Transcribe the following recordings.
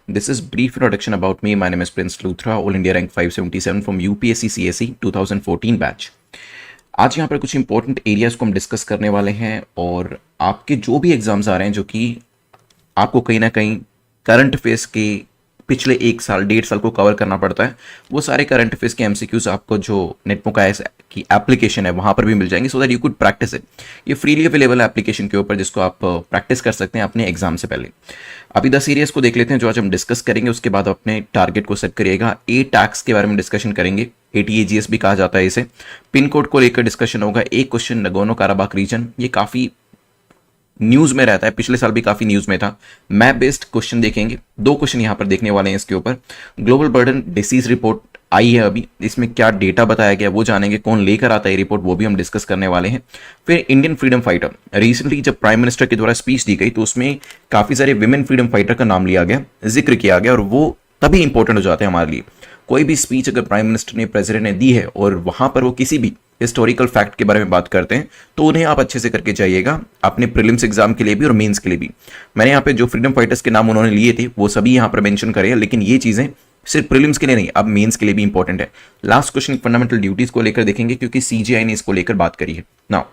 This is brief introduction about me. My name is Prince Luthra, All India rank 577 from UPSC CSE 2014 batch. आज यहाँ पर कुछ important areas को हम discuss करने वाले हैं और आपके जो भी एग्जाम्स आ रहे हैं जो कि आपको कहीं ना कहीं करंट अफेयर्स के पिछले 1 साल 1.5 साल को कवर करना पड़ता है, वो सारे करंट अफेयर्स के एमसीक्यूज आपको जो नेटमुक आईएएस की एप्लीकेशन है वहाँ पर भी मिल जाएंगे, so that you could practice it. ये फ्रीली अवेलेबल है एप्लीकेशन के ऊपर, जिसको आप प्रैक्टिस कर सकते हैं अपने एग्जाम से पहले। अभी 10 एरियाज को देख लेते हैं जो आज हम डिस्कस करेंगे, उसके बाद अपने टारगेट को सेट करिएगा। ए टैक्स के बारे में डिस्कशन करेंगे, ATAGS भी कहा जाता है इसे। पिन कोड को लेकर डिस्कशन होगा। एक क्वेश्चन नगोर्नो काराबाख रीजन, ये काफ़ी न्यूज में रहता है, पिछले साल भी काफी न्यूज में था। मैप बेस्ड क्वेश्चन देखेंगे, 2 क्वेश्चन यहां पर देखने वाले हैं इसके ऊपर। ग्लोबल बर्डन डिसीज रिपोर्ट आई है अभी, इसमें क्या डेटा बताया गया वो जानेंगे, कौन लेकर आता है रिपोर्ट वो भी हम डिस्कस करने वाले हैं। फिर इंडियन फ्रीडम फाइटर, रिसेंटली जब प्राइम मिनिस्टर के द्वारा स्पीच दी गई तो उसमें काफी सारे विमेन फ्रीडम फाइटर का नाम लिया गया, जिक्र किया गया, और वो तभी इंपॉर्टेंट हो जाते हैं हमारे लिए। कोई भी स्पीच अगर प्राइम मिनिस्टर ने, प्रेसिडेंट ने दी है और वहां पर वो किसी भी हिस्टोरिकल फैक्ट के बारे में बात करते हैं तो उन्हें आप अच्छे से करके जाइएगा, अपने प्रीलिम्स एग्जाम के लिए भी और मेंस के लिए भी। मैंने यहाँ पे जो फ्रीडम फाइटर्स के नाम उन्होंने लिए थे वो सभी यहाँ पर मेंशन करे हैं, लेकिन ये चीजें सिर्फ प्रीलिम्स के लिए नहीं, अब मेंस के लिए भी इंपॉर्टेंट है। लास्ट क्वेश्चन फंडामेंटल ड्यूटीज को लेकर देखेंगे, क्योंकि CGI ने इसको लेकर बात करी है। नाउ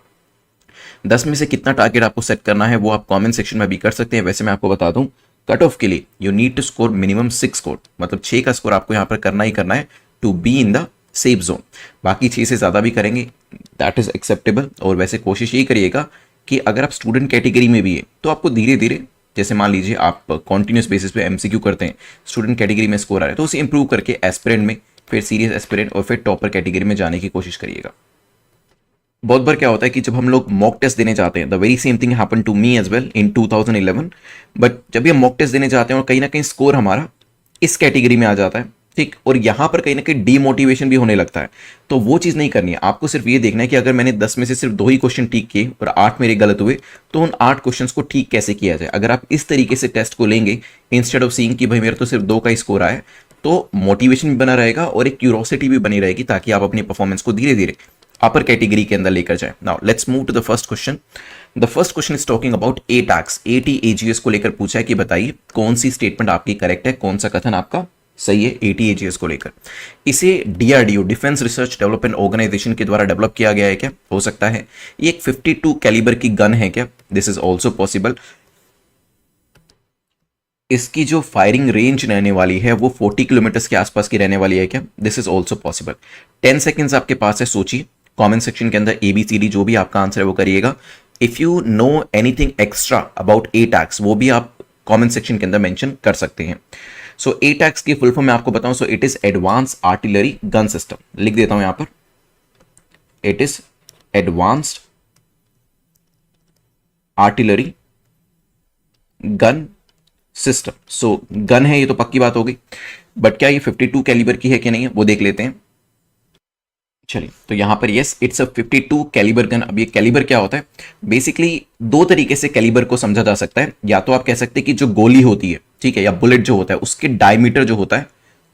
10 में से कितना टारगेट आपको सेट करना है वो आप कमेंट सेक्शन में भी कर सकते हैं। वैसे मैं आपको बता दूं, कट ऑफ के लिए you need to score minimum 6 score, मतलब 6 का स्कोर आपको यहाँ पर करना ही करना है to be in the safe zone. बाकी 6 से ज़्यादा भी करेंगे दैट इज एक्सेप्टेबल। और वैसे कोशिश यही करिएगा कि अगर आप स्टूडेंट कैटेगरी में भी है तो आपको धीरे धीरे, जैसे मान लीजिए आप कॉन्टिन्यूस बेसिस पे MCQ करते हैं, स्टूडेंट कैटेगरी में स्कोर आ रहा है तो उसे इंप्रूव करके एस्पिरेंट में, फिर सीरियस एस्पिरेंट और फिर टॉपर कैटेगरी में जाने की कोशिश करिएगा। बहुत बार क्या होता है कि जब हम लोग मॉक टेस्ट देने जाते हैं, the very same thing happen to me as well in 2011, but जब भी हम मॉक टेस्ट देने जाते हैं और कहीं ना कहीं स्कोर हमारा इस कैटेगरी में आ जाता है, ठीक, और यहाँ पर कहीं ना कहीं डीमोटिवेशन भी होने लगता है, तो वो चीज़ नहीं करनी है। आपको सिर्फ ये देखना है कि अगर मैंने 10 में से सिर्फ 2 ही क्वेश्चन ठीक किए और 8 मेरे गलत हुए, तो उन 8 क्वेश्चन को ठीक कैसे किया जाए। अगर आप इस तरीके से टेस्ट को लेंगे इंस्टेड ऑफ सीइंग कि भाई मेरा तो सिर्फ 2 का ही स्कोर आया, तो मोटिवेशन भी बना रहेगा और एक क्यूरोसिटी भी बनी रहेगी, ताकि आप अपनी परफॉर्मेंस को धीरे धीरे अपर कैटेगरी के अंदर लेकर जाए। Now let's move to the first question. The first question is talking about ATAGS. ATAGS को लेकर पूछा है कि बताइए कौन सी स्टेटमेंट आपकी करेक्ट है, कौन सा कथन आपका सही है ATAGS को लेकर। इसे DRDO, defence research development organisation के द्वारा डेवलप किया गया है क्या? हो सकता है। ये एक 52 कैलिबर की गन है क्या? This is also possible. इसकी जो फायरिंग रेंज रहने वाली है वो 40 किलोमीटर के आसपास की रहने वाली है क्या? This is also possible. 10 seconds आपके पास है, सोचिए। कमेंट सेक्शन के अंदर ABCD जो भी आपका आंसर है वो करिएगा। If you know anything extra about A tax वो भी आप कमेंट सेक्शन के अंदर मेंशन कर सकते हैं। सो ए टैक्स की फुल फॉर्म मैं आपको बताऊं, सो it is advance artillery gun system. लिख देता हूं यहां पर, it is advanced artillery gun system. So gun है, ये तो पक्की बात हो गई, बट क्या ये 52 कैलिबर की है कि नहीं है वो देख लेते हैं। चलिए, तो यहां पर yes, it's a 52 calibre gun. अब ये कैलिबर क्या होता है? बेसिकली 2 तरीके से कैलिबर को समझा जा सकता है। या तो आप कह सकते हैं कि जो गोली होती है, ठीक है, या बुलेट जो होता है उसके डायमीटर जो होता है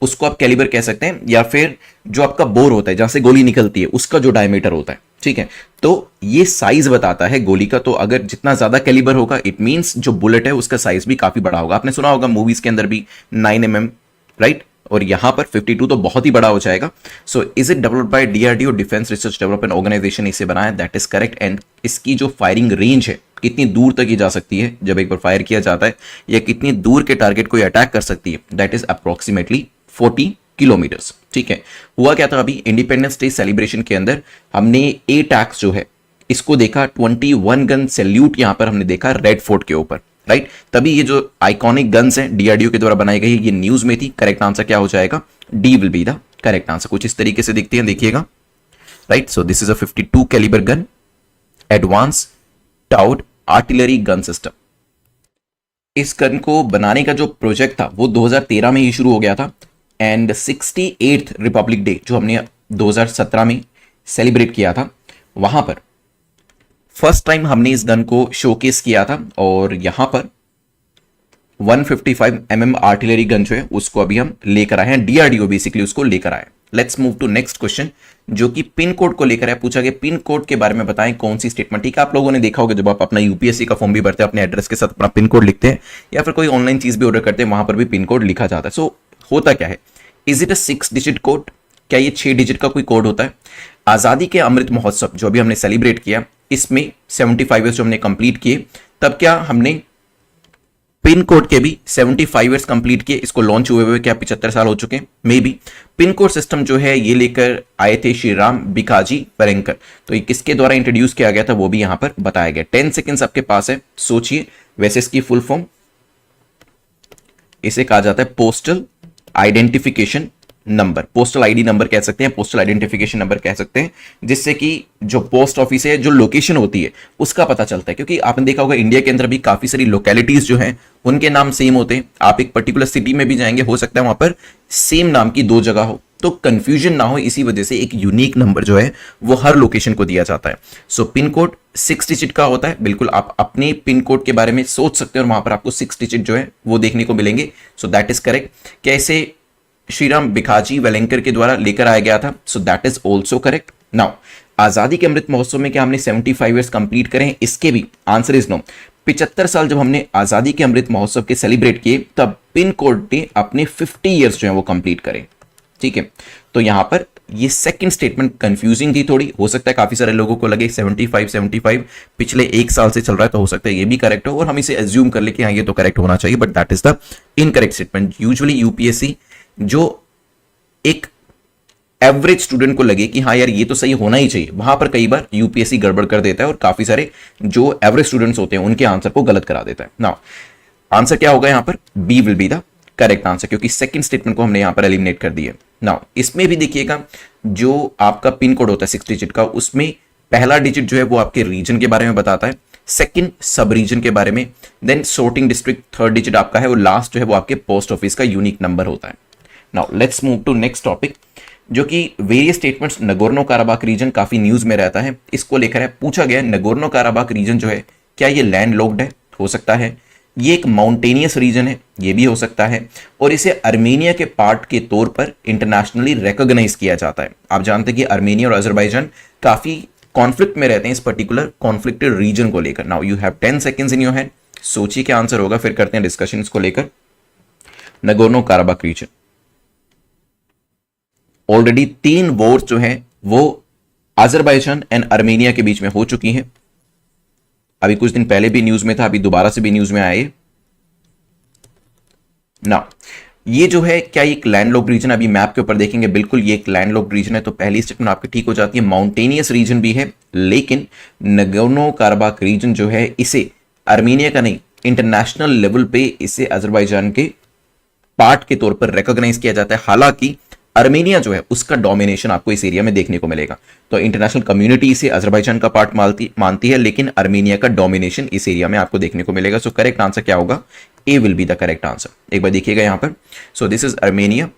उसको आप कैलिबर कह सकते हैं, या फिर जो आपका बोर होता है जहां से गोली निकलती है उसका जो डायमीटर होता है, ठीक है। तो ये साइज बताता है गोली का। तो अगर जितना ज्यादा कैलिबर होगा इट मींस जो बुलेट है उसका साइज भी काफी बड़ा होगा। आपने सुना होगा मूवीज के अंदर भी 9 mm, राइट, और यहां पर 52 तो बहुत ही बड़ा हो जाएगा। So is it developed by DRDO, defence research development organisation इसे बनाया, दैट इज करेक्ट। एंड इसकी जो फायरिंग रेंज है, कितनी दूर तक ये जा सकती है जब एक बार फायर किया जाता है, या कितनी दूर के टारगेट को ये अटैक कर सकती है, दैट इज अप्रोक्सीमेटली 40 किलोमीटर्स, ठीक है। हुआ क्या था, अभी इंडिपेंडेंस डे सेलिब्रेशन के अंदर हमने ए टैक्स जो है इसको देखा, 21 गन सैल्यूट यहां पर हमने देखा रेड फोर्ट के ऊपर, राइट। तभी ये जो आइकॉनिक गन्स हैं DRDO के द्वारा बनाई गई, ये न्यूज में थी। करेक्ट आंसर क्या हो जाएगा? D will be the correct answer. कुछ इस तरीके से दिखते हैं, देखिएगा, right. So this is a 52 calibre gun, advance towed artillery gun system. इस गन को बनाने का जो प्रोजेक्ट था वो 2013 में ही शुरू हो गया था, एंड 68th रिपब्लिक डे जो हमने 2017 में सेलिब्रेट किया था, वहां पर फर्स्ट टाइम हमने इस गन को शोकेस किया था। और यहां पर 155 mm आर्टिलरी गन जो है उसको अभी हम लेकर आए हैं, DRDO बेसिकली उसको लेकर आए, let's move to next question, जो कि पिन कोड को लेकर है। पूछा गया पिन कोड के बारे में बताएं कौन सी स्टेटमेंट। ठीक है, आप लोगों ने देखा होगा जब आप अपना यूपीएससी का फॉर्म भी भरते हैं, अपने एड्रेस के साथ अपना पिन कोड लिखते हैं, या फिर कोई ऑनलाइन चीज भी ऑर्डर करते हैं, वहां पर भी पिन कोड लिखा जाता है। सो होता क्या है, is it a 6 digit code? क्या ये 6 डिजिट का कोई कोड होता है? आजादी के अमृत महोत्सव जो अभी हमने सेलिब्रेट किया, इसमें 75 ईयर्स जो हमने कंप्लीट किए, तब क्या हमने पिन कोड के भी 75 ईयर्स कंप्लीट किए? इसको लॉन्च हुए हुए क्या 75 साल हो चुके हैं? May be. Pin code system जो है ये लेकर आए थे श्री राम भिकाजी वेलंकर। तो ये किसके द्वारा इंट्रोड्यूस किया गया था वो भी यहां पर बताया गया। 10 सेकेंड्स आपके पास है, सोचिए। वैसे इसकी फुल फॉर्म, इसे कहा जाता है postal identification number. Postal ID number कह सकते हैं, पोस्टल आइडेंटिफिकेशन नंबर कह सकते हैं, जिससे कि जो पोस्ट ऑफिस है, जो लोकेशन होती है, उसका पता चलता है। क्योंकि आपने देखा होगा इंडिया के अंदर भी काफी सारी लोकेलिटीज जो हैं उनके नाम सेम होते हैं। आप एक पर्टिकुलर सिटी में भी जाएंगे, हो सकता है वहां पर सेम नाम की 2 जगह हो, तो कंफ्यूजन ना हो, इसी वजह से एक यूनिक नंबर जो है वो हर लोकेशन को दिया जाता है। सो पिन कोड 6 डिजिट का होता है। बिल्कुल आप अपने पिन कोड के बारे में सोच सकते हैं और वहां पर आपको 6 डिजिट जो है वो देखने को मिलेंगे। So that is correct. कैसे श्री राम भिकाजी वेलंकर के द्वारा लेकर आया गया था, so that is also correct. Now आजादी के अमृत महोत्सव में क्या हमने 75 ईयर्स कंप्लीट करें? इसके भी आंसर इज नो। 75 साल जब हमने आजादी के अमृत महोत्सव के सेलिब्रेट किए, तब पिन कोड ने अपने 50 ईयर्स जो है वो कंप्लीट करें। ठीक है, तो यहां पर ये सेकंड स्टेटमेंट कंफ्यूजिंग थी थोड़ी। हो सकता है काफी सारे लोगों को लगे 75 पिछले 1 साल से चल रहा है, तो हो सकता है ये भी करेक्ट हो और हम इसे एज्यूम कर ले कि हाँ ये तो करेक्ट होना चाहिए, but that is the incorrect statement. Usually UPSC जो एक एवरेज स्टूडेंट को लगे कि हाँ यार ये तो सही होना ही चाहिए, वहां पर कई बार यूपीएससी गड़बड़ कर देता है और काफी सारे जो एवरेज स्टूडेंट्स होते हैं उनके आंसर को गलत करा देता है। नाउ आंसर क्या होगा यहां पर? B will be the correct answer, क्योंकि सेकंड स्टेटमेंट को हमने यहां पर एलिमिनेट कर दिया। नाउ इसमें भी देखिएगा, जो आपका पिन कोड होता है 6 डिजिट का, उसमें पहला डिजिट जो है वो आपके रीजन के बारे में बताता है, सेकंड सब रीजन के बारे में, then sorting district third digit आपका है, और लास्ट जो है वो आपके पोस्ट ऑफिस का यूनिक नंबर होता है। Now let's move to next topic, जो कि various statements Nagorno Karabakh region काफी न्यूज में रहता है, इसको लेकर है। पूछा गया नगोर्नो काराबाख रीजन जो है क्या ये लैंड लॉक्ड है? हो सकता है। ये एक माउंटेनियस रीजन है, ये भी हो सकता है। और इसे अर्मेनिया के पार्ट के तौर पर इंटरनेशनली रिकॉग्नाइज किया जाता है। आप जानते हैं कि अर्मेनिया और अजरबैजान काफी कॉन्फ्लिक्ट में रहते हैं इस पर्टिकुलर कॉन्फ्लिक्टेड रीजन को लेकर। Now you have 10 seconds in your hand, सोचिए क्या आंसर होगा, फिर करते हैं डिस्कशन इसको लेकर। Nagorno Karabakh reason already 3 Wars जो है वो अजरबैजान एंड अर्मेनिया के बीच में हो चुकी हैं। अभी कुछ दिन पहले भी न्यूज में था, अभी दोबारा से भी न्यूज में आए ना। ये जो है क्या एक लैंडलॉक्ड रीजन? अभी मैप के ऊपर देखेंगे, बिल्कुल ये एक लैंडलॉक्ड रीजन है। तो पहली स्टेटमेंट आपकी ठीक हो जाती है, माउंटेनियस रीजन भी है, लेकिन नगोर्नो काराबाख रीजन जो है इसे अर्मेनिया का नहीं, इंटरनेशनल लेवल पे इसे अजरबैजान के पार्ट के तौर पर रिकॉग्नाइज किया जाता है। हालांकि अर्मेनिया जो है उसका डोमिनेशन आपको इस एरिया में देखने को मिलेगा। तो इंटरनेशनल कम्युनिटी इसे अजरबैजान का पार्ट मानती है, लेकिन अर्मेनिया का डोमिनेशन इस एरिया में आपको देखने को मिलेगा। सो करेक्ट आंसर क्या होगा? A will be the correct answer. एक बार देखिएगा यहां पर, सो दिस इज अर्मेनिया,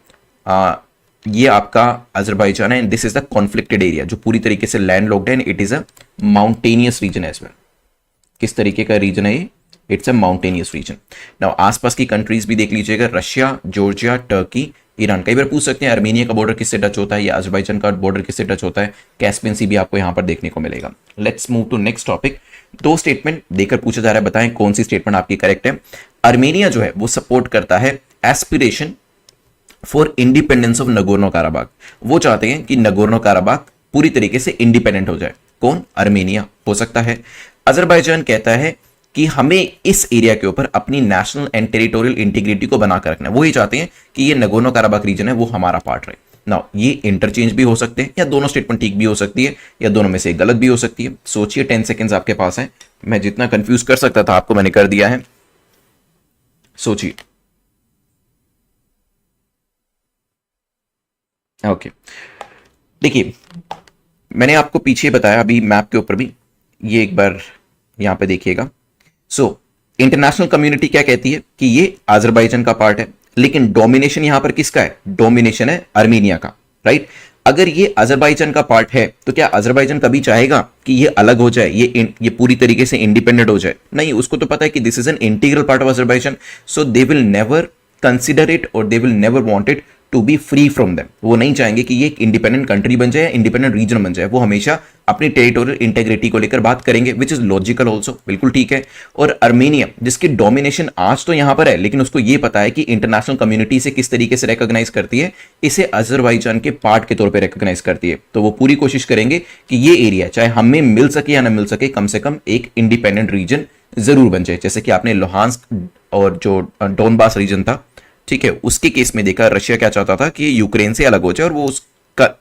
ये आपका अजरबैजान है, and this is the conflicted area जो पूरी तरीके से लैंड लॉक्ड है, and it is a mountainous region as well. किस तरीके का रीजन है ये? It's a mountainous region. Now आसपास की कंट्रीज भी देख लीजिएगा, रशिया, जॉर्जिया, टर्की, ईरान। कई बार पूछ सकते हैं अर्मेनिया का बॉर्डर किससे टच होता है या अजरबैजान का बॉर्डर किससे टच होता है, कैस्पियन सी भी आपको यहां पर देखने को मिलेगा। Let's move to next topic. 2 statement देकर पूछा जा रहा है, बताएं कौन सी स्टेटमेंट आपकी करेक्ट है। अर्मेनिया जो है वो सपोर्ट करता है aspiration for independence of Nagorno Karabakh. वो चाहते हैं कि नगोर्नो काराबाख पूरी तरीके से इंडिपेंडेंट हो जाए। कौन? अर्मेनिया हो सकता है। अजरबैजान कहता है कि हमें इस एरिया के ऊपर अपनी नेशनल एंड टेरिटोरियल इंटीग्रिटी को बनाकर रखना है। वो ही चाहते हैं कि ये नगोर्नो काराबाख रीजन है वो हमारा पार्ट रहे। नाउ ये इंटरचेंज भी हो सकते हैं, या दोनों स्टेटमेंट ठीक भी हो सकती है, या दोनों में से गलत भी हो सकती है। सोचिए, 10 सेकेंड्स आपके पास है। मैं जितना कंफ्यूज कर सकता था आपको मैंने कर दिया है, सोचिए। ओके, देखिए मैंने आपको पीछे बताया अभी मैप के ऊपर भी, ये एक बार यहां पे देखिएगा। सो इंटरनेशनल कम्युनिटी क्या कहती है कि ये अजरबैजान का पार्ट है, लेकिन डोमिनेशन यहां पर किसका है? डोमिनेशन है अर्मेनिया का, राइट? अगर ये अजरबैजान का पार्ट है तो क्या अजरबैजान कभी चाहेगा कि ये अलग हो जाए, ये पूरी तरीके से इंडिपेंडेंट हो जाए? नहीं, उसको तो पता है कि this is an integral part of Azerbaijan, so they will never consider it और they will never want it to be free from them. वो नहीं चाहेंगे कि ये एक इंडिपेंडेंट कंट्री बन जाए, इंडिपेंडेंट रीजन बन जाए। वो हमेशा अपनी टेरिटोरियल इंटेग्रिटी को लेकर बात करेंगे, विच इज लॉजिकल ऑल्सो, बिल्कुल ठीक है। और अर्मेनिया जिसकी डोमिनेशन आज तो यहां पर है, लेकिन उसको ये पता है कि इंटरनेशनल कम्युनिटी से किस तरीके से रिकॉग्नाइज करती है, इसे अजरबैजान के पार्ट के तौर पर रिकॉग्नाइज करती है। तो वो पूरी कोशिश करेंगे कि ये एरिया चाहे हमें मिल सके या ना मिल सके, कम से कम एक इंडिपेंडेंट रीजन जरूर बन जाए। जैसे कि आपने लुहांस्क और जो डोनबास रीजन था, ठीक है, उसके केस में देखा रशिया क्या चाहता था कि यूक्रेन से अलग हो जाए, और वो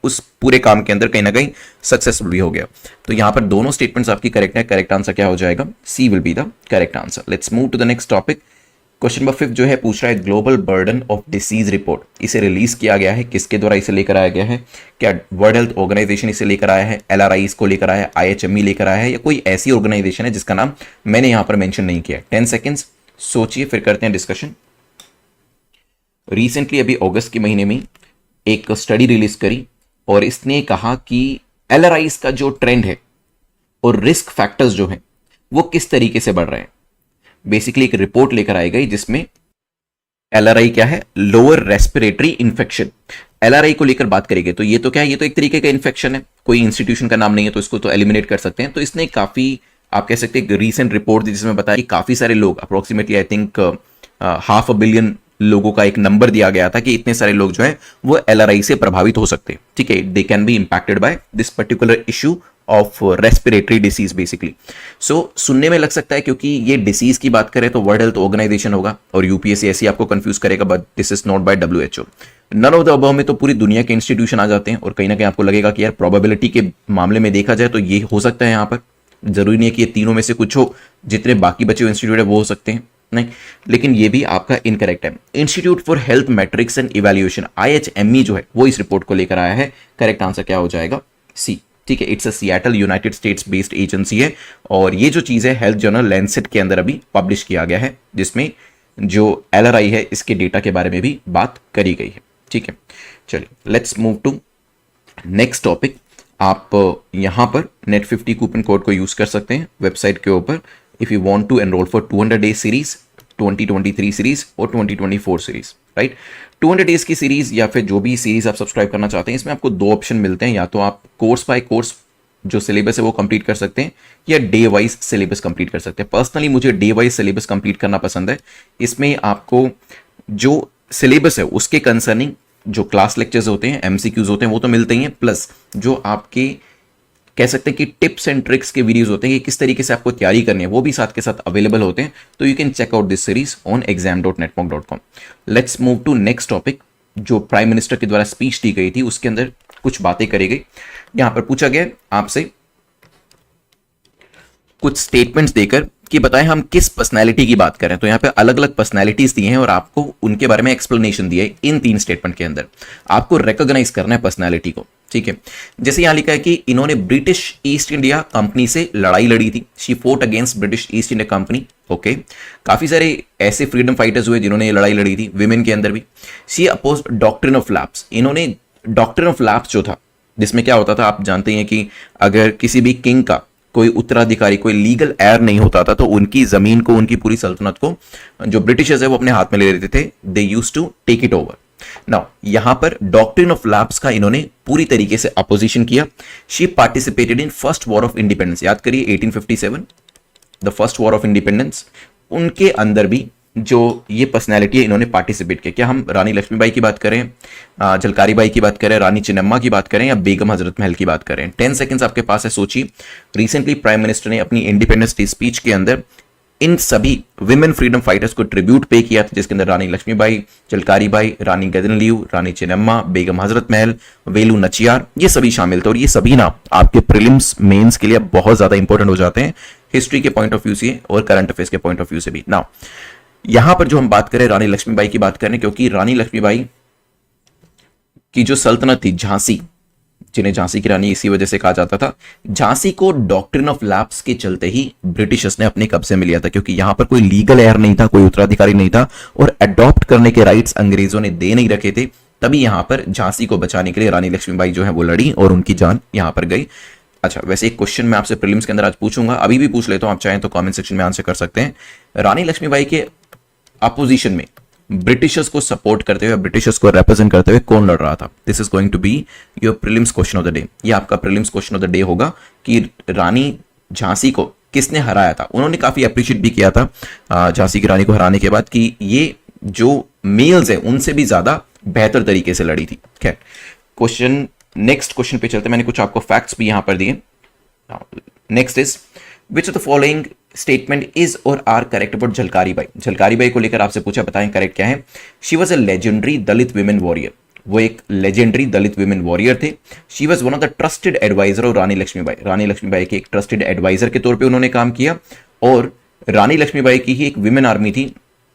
उस पूरे काम के अंदर कहीं ना कहीं सक्सेसफुल भी हो गया। तो यहां पर दोनों स्टेटमेंट्स आपकी करेक्ट है। करेक्ट आंसर क्या हो जाएगा? C will be the correct answer. Let's move to the next topic. Question number 5 जो है पूछ रहा है global burden of disease report, इसे रिलीज किया गया है, किसके द्वारा इसे लेकर आया गया है? क्या वर्ल्ड हेल्थ ऑर्गेनाइजेशन इसे लेकर आया है, LRI इसको लेकर आया है, IHME लेकर आया है, या कोई ऐसी ऑर्गेनाइजेशन है जिसका नाम मैंने यहां पर मेंशन नहीं किया? 10 सेकेंड्स सोचिए, फिर करते हैं डिस्कशन। रिसेंटली अभी अगस्त के महीने में एक स्टडी रिलीज करी, और इसने कहा कि LRIs का जो ट्रेंड है और रिस्क फैक्टर्स जो हैं वो किस तरीके से बढ़ रहे हैं। बेसिकली एक रिपोर्ट लेकर आई गई जिसमें LRI क्या है? Lower respiratory infection. LRI को लेकर बात करेंगे तो ये तो क्या है? ये तो एक तरीके का इंफेक्शन है, कोई इंस्टीट्यूशन का नाम नहीं है तो इसको तो एलिमिनेट कर सकते हैं। तो इसने काफी, आप कह सकते हैं, एक रीसेंट रिपोर्ट दी जिसमें बताया कि काफी सारे लोग, अप्रोक्सीमेटली आई थिंक 500 मिलियन लोगों का एक नंबर दिया गया था कि इतने सारे लोग जो हैं वो LRI से प्रभावित हो सकते हैं। ठीक है, they can be impacted by this particular issue of respiratory disease basically. So सुनने में लग सकता है क्योंकि ये डिसीज की बात करें तो वर्ल्ड हेल्थ ऑर्गेनाइजेशन होगा, और UPSC ऐसे आपको कंफ्यूज करेगा, but this is not by WHO। None of the above में तो पूरी दुनिया के इंस्टीट्यूशन आ जाते हैं, और कहीं ना कहीं आपको लगेगा कि यार प्रोबेबिलिटी के मामले में देखा जाए तो ये हो सकता है। यहाँ पर जरूरी नहीं है कि ये तीनों में से कुछ हो, जितने बाकी बचे हुए इंस्टीट्यूट है वो हो सकते हैं, नहीं, लेकिन ये भी आपका इनकरेक्ट है। Institute for health matrix and evaluation IHME जो है वो इस रिपोर्ट को लेकर आया है। करेक्ट आंसर क्या हो जाएगा? सी। ठीक है, it's a Seattle United states based agency है, और ये जो चीज है हेल्थ जर्नल लैंसेट के अंदर अभी पब्लिश किया गया है, जिसमें जो LRI है इसके डेटा के बारे में भी बात करी गई है। ठीक है, चलिए let's move to next topic. आप यहां पर नेट 50 कूपन कोड को यूज कर सकते हैं वेबसाइट के ऊपर, if you want to enroll for 200 days series, 2023 series और 2024 सीरीज, राइट। 200 डेज की सीरीज या फिर जो भी सीरीज आप सब्सक्राइब करना चाहते हैं, इसमें आपको दो ऑप्शन मिलते हैं, या तो आप कोर्स बाय कोर्स जो सिलेबस है वो कंप्लीट कर सकते हैं, या डे वाइज सिलेबस कंप्लीट कर सकते हैं। पर्सनली मुझे डे वाइज सिलेबस कंप्लीट करना पसंद है। इसमें आपको जो सिलेबस है उसके कंसर्निंग जो क्लास लेक्चर्स होते हैं, MCQs होते हैं, वो तो मिलते ही हैं, प्लस जो आपके कह सकते हैं कि टिप्स एंड ट्रिक्स के वीडियोस होते हैं कि किस तरीके से आपको तैयारी करनी है, वो भी साथ के साथ अवेलेबल होते हैं। तो you can check out this series on exam.netmonk.com। Let's move to next topic. जो प्राइम मिनिस्टर के द्वारा स्पीच दी गई थी उसके अंदर कुछ बातें करी गई। यहां पर पूछा गया आपसे कुछ स्टेटमेंट्स देकर कि बताएं हम किस पर्सनैलिटी की बात करें। तो यहाँ पे अलग अलग पर्सनैलिटीज दी हैं और आपको उनके बारे में एक्सप्लेनेशन दिया है। इन 3 स्टेटमेंट के अंदर आपको रिकॉग्नाइज करना है पर्सनैलिटी को, ठीक है। जैसे यहां लिखा है कि इन्होंने ब्रिटिश ईस्ट इंडिया कंपनी से लड़ाई लड़ी थी। She fort against British east India company. Okay, काफी सारे ऐसे फ्रीडम फाइटर्स हुए जिन्होंने ये लड़ाई लड़ी थी, विमेन के अंदर भी। She oppose doctrine of lapse. इन्होंने डॉक्ट्रिन ऑफ लैप्स जो था, जिसमें क्या होता था, आप जानते हैं कि अगर किसी भी किंग का कोई उत्तराधिकारी, कोई लीगल एयर नहीं होता था, तो उनकी जमीन को, उनकी पूरी सल्तनत को जो ब्रिटिशर्स है वो अपने हाथ में ले लेते थे। They used to take it over. Now यहां पर डॉक्ट्रिन ऑफ लैप्स का इन्होंने पूरी तरीके से अपोजिशन किया। She participated in first war of independence. याद करिए 1857 the first war of independence. उनके अंदर भी जो ये पर्सनैलिटी है इन्होंने पार्टिसिपेट किया। क्या हम रानी लक्ष्मीबाई की बात करें, झलकारी बाई की बात करें, रानी चिन्नम्मा की बात करें, या बेगम हजरत महल की बात करें? 10 सेकंड्स आपके पास है, सोचिए। रिसेंटली प्राइम मिनिस्टर ने अपनी इंडिपेंडेंस डे स्पीच के अंदर इन सभी विमेन फ्रीडम फाइटर्स को ट्रिब्यूट पे किया था, जिसके अंदर रानी लक्ष्मीबाई, झलकारी बाई, रानी गदनलियू, रानी चिन्नम्मा, बेगम हजरत महल, वेलू नचियार, ये सभी शामिल थे। और ये सभी नाम आपके प्रीलिम्स मेंस के लिए बहुत ज्यादा इंपॉर्टेंट हो जाते हैं, हिस्ट्री के पॉइंट ऑफ व्यू से और करंट अफेयर्स के पॉइंट ऑफ व्यू से भी। नाउ यहां पर जो हम बात करें रानी लक्ष्मीबाई की बात करें, क्योंकि रानी लक्ष्मीबाई की जो सल्तनत थी, झांसी, जिन्हें झांसी की रानी इसी वजह से कहा जाता था, झांसी को डॉक्ट्रिन ऑफ लैप्स के चलते ही ब्रिटिशर्स ने अपने कब्जे में लिया था, क्योंकि यहां पर कोई लीगल एयर नहीं था, कोई उत्तराधिकारी नहीं था, और अडॉप्ट करने के राइट्स अंग्रेजों ने दे नहीं रखे थे। तभी यहां पर झांसी को बचाने के लिए रानी लक्ष्मीबाई जो है वो लड़ी और उनकी जान यहां पर गई। अच्छा, वैसे एक क्वेश्चन मैं आपसे प्रीलिम्स के अंदर आज पूछूंगा, अभी भी पूछ लेता हूं, आप चाहें तो कमेंट सेक्शन में आंसर कर सकते हैं। रानी लक्ष्मीबाई के अपोजिशन में ब्रिटिशर्स को सपोर्ट करते हुए, ब्रिटिशर्स को रिप्रेजेंट करते हुए कौन लड़ रहा था? This is going to be your prelims question of the day. ये आपका prelims question of the day होगा कि रानी झांसी को किसने हराया था। उन्होंने काफी अप्रिशिएट भी किया था झांसी की रानी को हराने के बाद कि ये जो मेल्स है उनसे भी ज्यादा बेहतर तरीके से लड़ी थी। खैर, क्वेश्चन नेक्स्ट क्वेश्चन पे चलते, मैंने कुछ आपको फैक्ट्स भी यहां पर दिए। Next is which of the following statement is or are correct about Jhalkari Bai. Jhalkari Bai को लेकर आपसे पूछा, बताएं करेक्ट क्या है। She was a legendary Dalit women warrior, वो एक लेजेंडरी दलित विमेन वॉरियर थे। She was one of the trusted advisor of Rani Lakshmibai, Rani Lakshmibai के एक ट्रस्टेड एडवाइजर के तौर पर उन्होंने काम किया। और रानी लक्ष्मीबाई की ही एक विमेन आर्मी थी